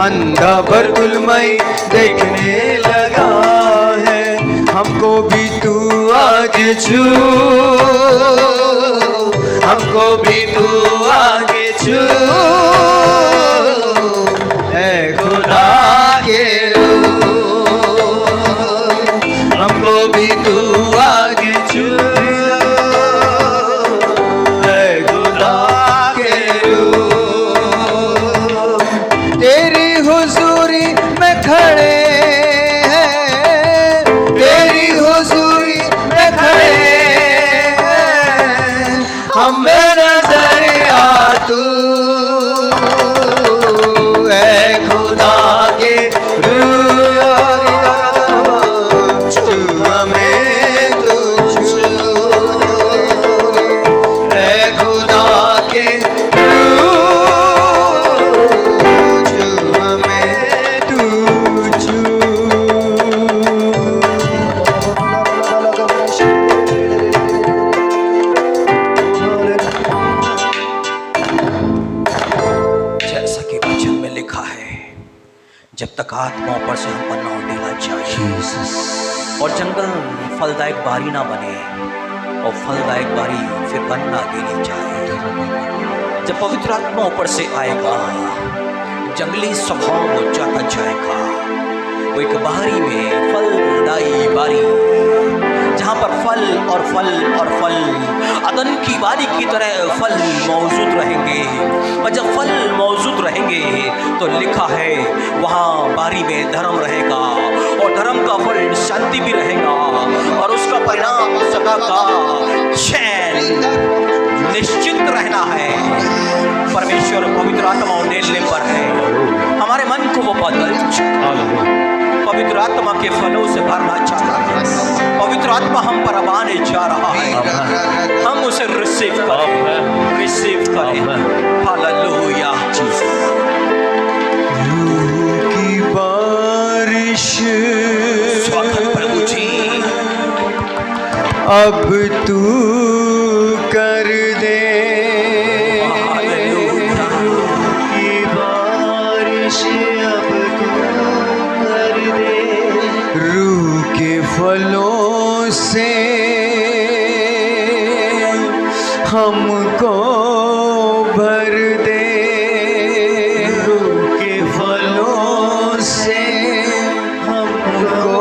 अंधा बरतुलमई देखने लगा है, हमको भी तू आज छू, हमको भी तू आगे छू, ऐ खुदा के हमको भी तू आगे छू, ऐ खुदा के तेरी हुजूरी में खड़े हैं, तेरी हुजूरी में खड़े हैं, हमें नजर आ तू, ऐ खुदा के छू हमें तू छू, ऐ खुदा के छू हमें तू छू। जैसा कि वचन में लिखा है, जब तक आत्माओं पर से हम पर न उठेगा चाहिए और जंगल फलदायक बारी ना बने और फलदायक बारी फिर बन ना देनी चाहिए। जब पवित्र आत्मा ऊपर से आएगा, जंगली स्वभाव हो जाता जाएगा, वो एक बारी में फलदायी बारी, जहाँ पर फल और फल और फल अदन की बारी की तरह फल मौजूद रहेंगे। और जब फल मौजूद रहेंगे तो लिखा है वहाँ बारी में धर्म रहेगा और धर्म का फल शांति भी रहेगा और उसका परिणाम सदा का चैन निश्चित रहना है। परमेश्वर पवित्र आत्मा उंडेलने पर है, हमारे मन को वो बदल पवित्र आत्मा के फलों से भरना चाहता है। पवित्र आत्मा हम पर अब आने जा रहा है, हम उसे रिसीव करें, रिसीव करें। हालेलुया। रूह की बारिश स्वागत प्रभु जी। अब तू कर दे, हालेलुया। की बारिश अब तू कर दे, रूह के फलों से हमको भर दे, रूह के फलों से हमको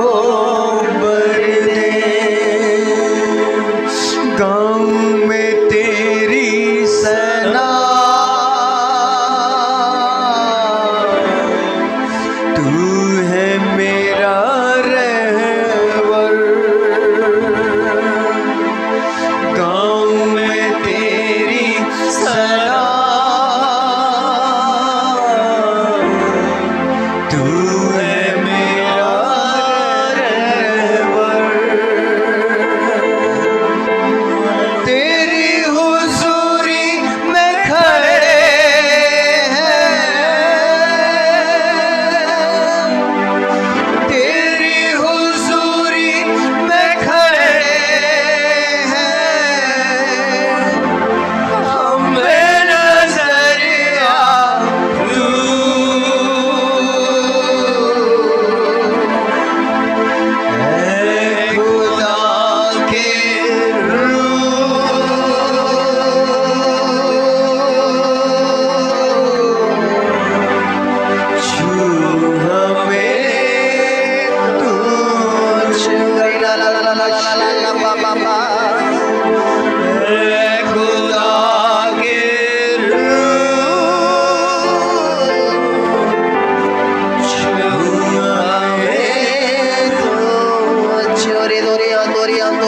भर दे, गाँव में तेरी सना तू है मेरा रहबर, गाँव में तेरी सना तू है मेरा रहबर, तेरी हुजूरी में खड़े हैं, तेरी हुजूरी में खड़े हैं, हमें नजर आ तू, ऐ खुदा के छू हमें तू छू, ऐ खुदा के छू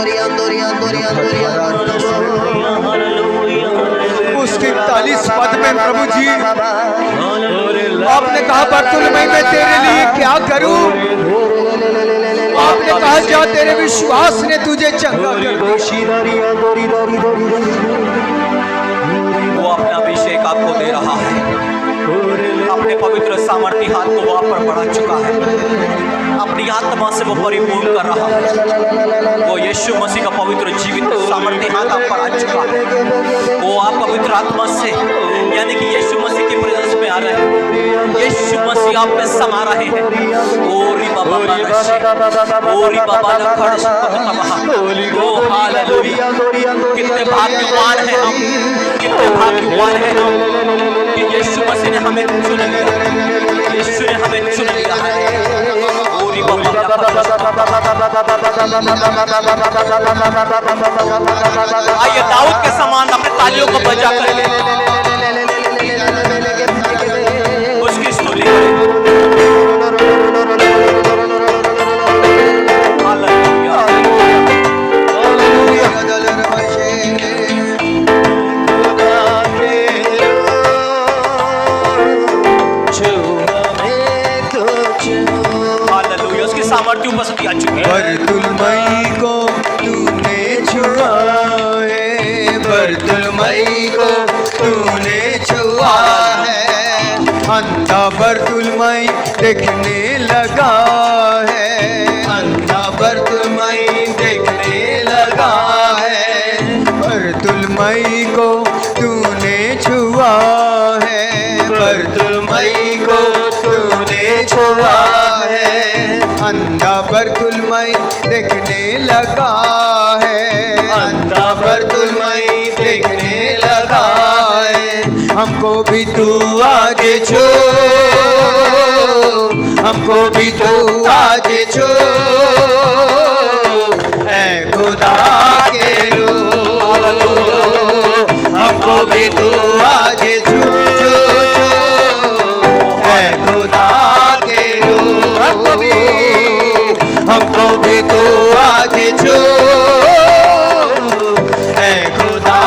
हमें उसके 41 पद में प्रभु जी आपने कहा बरतुलमई मैं तेरे लिए क्या करूं, आपने कहा जा तेरे विश्वास ने तुझे चंगा कर दिया। वो अपना अभिषेक आपको दे रहा है, अपने पवित्र सामर्थ्य हाथ को वो आप पर बढ़ा चुका है। अपनी आत्मा से वो परिपूर्ण कर रहा है। वो यीशु मसीह का पवित्र जीवित सामर्थ्य हाथ आप पर आ चुका है। वो आप पवित्र आत्मा से यानी कि यीशु मसीह की प्रेजेंस में आ रहे हैं। यीशु मसीह आप में समा रहे हैं। ओरी बाबा लक्ष्य, ओरी बाबा लखड़ ओ हालेलुया। कितने भाग्यवान हैं हम, कितने भाग्यवान हैं हम कि यीशु मसीह ने हमें चुन लिया। यीशु ने हमें चुन लिया है। ओरी बाबा आइए दाऊद के समान अपने तालियों को बजा कर उसकी स्तुति करें। हालेलुया। उसकी सामर्थ्य उपस्थिति आ चुकी है। बरतुलमई को तूने छुआ है, बरतुलमई को तूने छुआ है। अंधा बरतुलमई देखने लगा है, अंधा बरतुलमई देखने लगा है। बरतुलमई को तूने छुआ है, बरतुलमई को तूने छुआ है। अंधा बरतुलमई देखने लगा है, अंधा बरतुलमई देखने लगा है। हमको भी तू आगे छू, हमको भी तू आगे छू, ऐ खुदा के रूह। हमको भी तू आगे छू, ऐ खुदा के रूह। हमको भी तू आगे छू, ऐ खुदा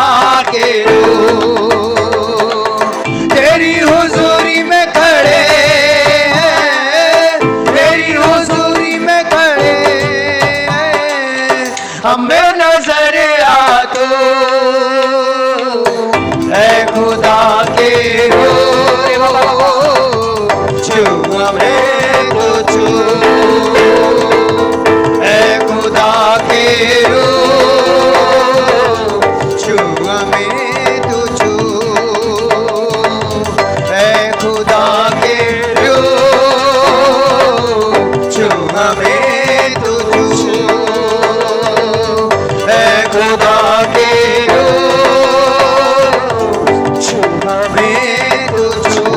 के रूह। तेरी हुजूरी में खड़े हैं, तेरी हुजूरी में खड़े हैं। हमें नजर आ तू, ऐ खुदा के रूह। छू हमें तो छू, ऐ खुदा के रूह। छू हमें तो छू, ऐ खुदा के रूह। छू हमें तो छू, ऐ खुदा के रूह। छू हमें तो छू,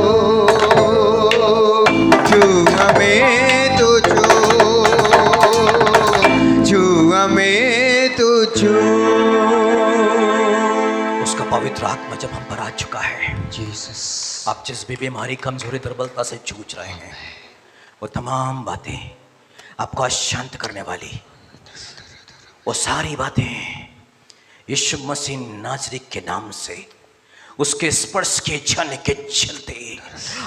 छू हमें तो छू, छू हमें तो छू। उसका पवित्र आत्मा जब हम पर आ चुका है, जीसस, आप जिस भी बीमारी कमजोरी दुर्बलता से जूझ रहे हैं, वो तमाम बातें आपको शांत करने वाली, वो सारी बातें यीशु मसीह नाज़री के नाम से उसके स्पर्श के जाने के चलते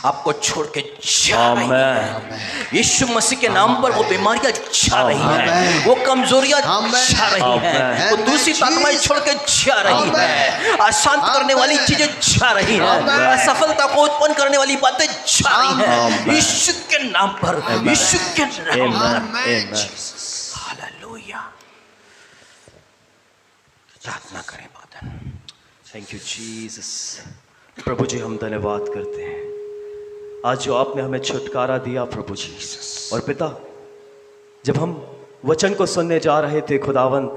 आपको छोड़ के जा रही हैं। यीशु मसीह के नाम पर वो बीमारियां जा रही हैं, वो कमजोरियां जा रही हैं, वो दूसरी ताकतें छोड़ के जा रही हैं, अशांत करने वाली चीजें जा रही हैं, असफलता को उत्पन्न करने वाली बातें जा रही हैं। यीशु के नाम पर, यीशु के नाम पर। हालेलुया। प्रार्थना करें बादन। Thank you Jesus. प्रभु जी हम धन्यवाद करते हैं आज जो आपने हमें छुटकारा दिया प्रभु जी। और पिता जब हम वचन को सुनने जा रहे थे खुदावन,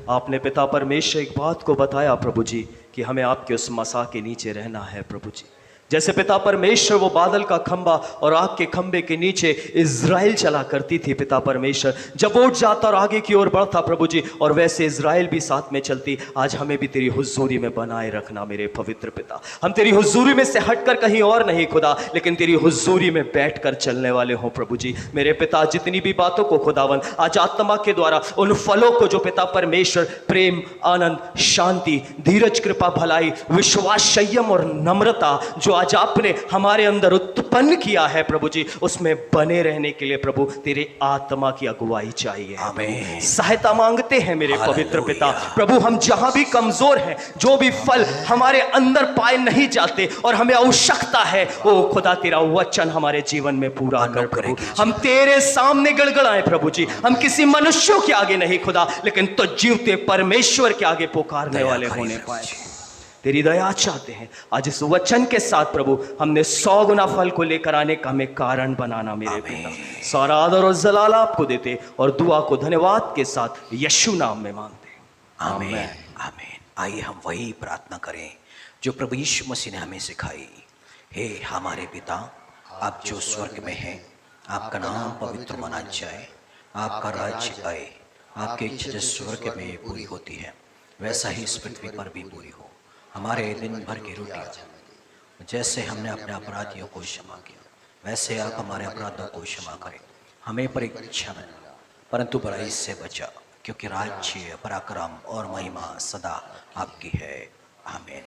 आपने पिता परमेश्वर एक बात को बताया प्रभु जी कि हमें आपके उस मसा के नीचे रहना है प्रभु जी। जैसे पिता परमेश्वर वो बादल का खंबा और आग के खंबे के नीचे इज़राइल चला करती थी पिता परमेश्वर, जब उठ जाता और आगे की ओर बढ़ता प्रभु जी, और वैसे इज़राइल भी साथ में चलती। आज हमें भी तेरी हुजूरी में बनाए रखना मेरे पवित्र पिता। हम तेरी हुजूरी में से हटकर कहीं और नहीं खुदा, लेकिन तेरी हुजूरी में बैठकर चलने वाले हों प्रभु जी। मेरे पिता जितनी भी बातों को खुदावन आज आत्मा के द्वारा उन फलों को जो पिता परमेश्वर प्रेम, आनंद, शांति, धीरज, कृपा, भलाई, विश्वास, संयम और नम्रता जो आज आपने हमारे अंदर उत्पन्न किया है प्रभु जी, उसमें बने रहने के लिए प्रभु तेरे आत्मा की अगुवाई चाहिए। आमीन। सहायता मांगते हैं मेरे पवित्र पिता। हालेलुया। प्रभु हम जहां भी कमजोर हैं, जो भी फल हमारे अंदर पाए नहीं जाते और हमें आवश्यकता है, ओ खुदा तेरा वचन हमारे जीवन में पूरा कर प्रभु। अनुग्रह कीजिए। हम तेरे सामने गड़गड़ाएं प्रभु जी, हम किसी मनुष्यों के आगे नहीं खुदा, लेकिन तो जीवते परमेश्वर के आगे पुकारने दया वाले करें होने प्रभु पाए। जी। तेरी दया चाहते हैं आज इस वचन के साथ प्रभु, हमने 100 गुना फल को लेकर आने का हमें कारण बनाना मेरे पिता। सारा आदर और जलाल आपको देते और दुआ को धन्यवाद के साथ यीशु नाम में मांगते हैं। आमीन आमीन। आइए हम वही प्रार्थना करें जो प्रभु यीशु मसीह ने हमें सिखाई। हे हमारे पिता, आप जो स्वर्ग में हैं, आपका नाम पवित्र माना जाए, आपका राज्य आए, आपकी इच्छा स्वर्ग में पूरी होती है वैसा ही इस पृथ्वी पर भी पूरी हो। हमारे दिन भर की रोटियां जैसे हमने अपने अपराधियों को क्षमा किया वैसे आप हमारे अपराधों को क्षमा करें। हमें परीक्षा में परंतु बुराई से बचा, क्योंकि राज्य, पराक्रम और महिमा सदा आपकी है। आमीन।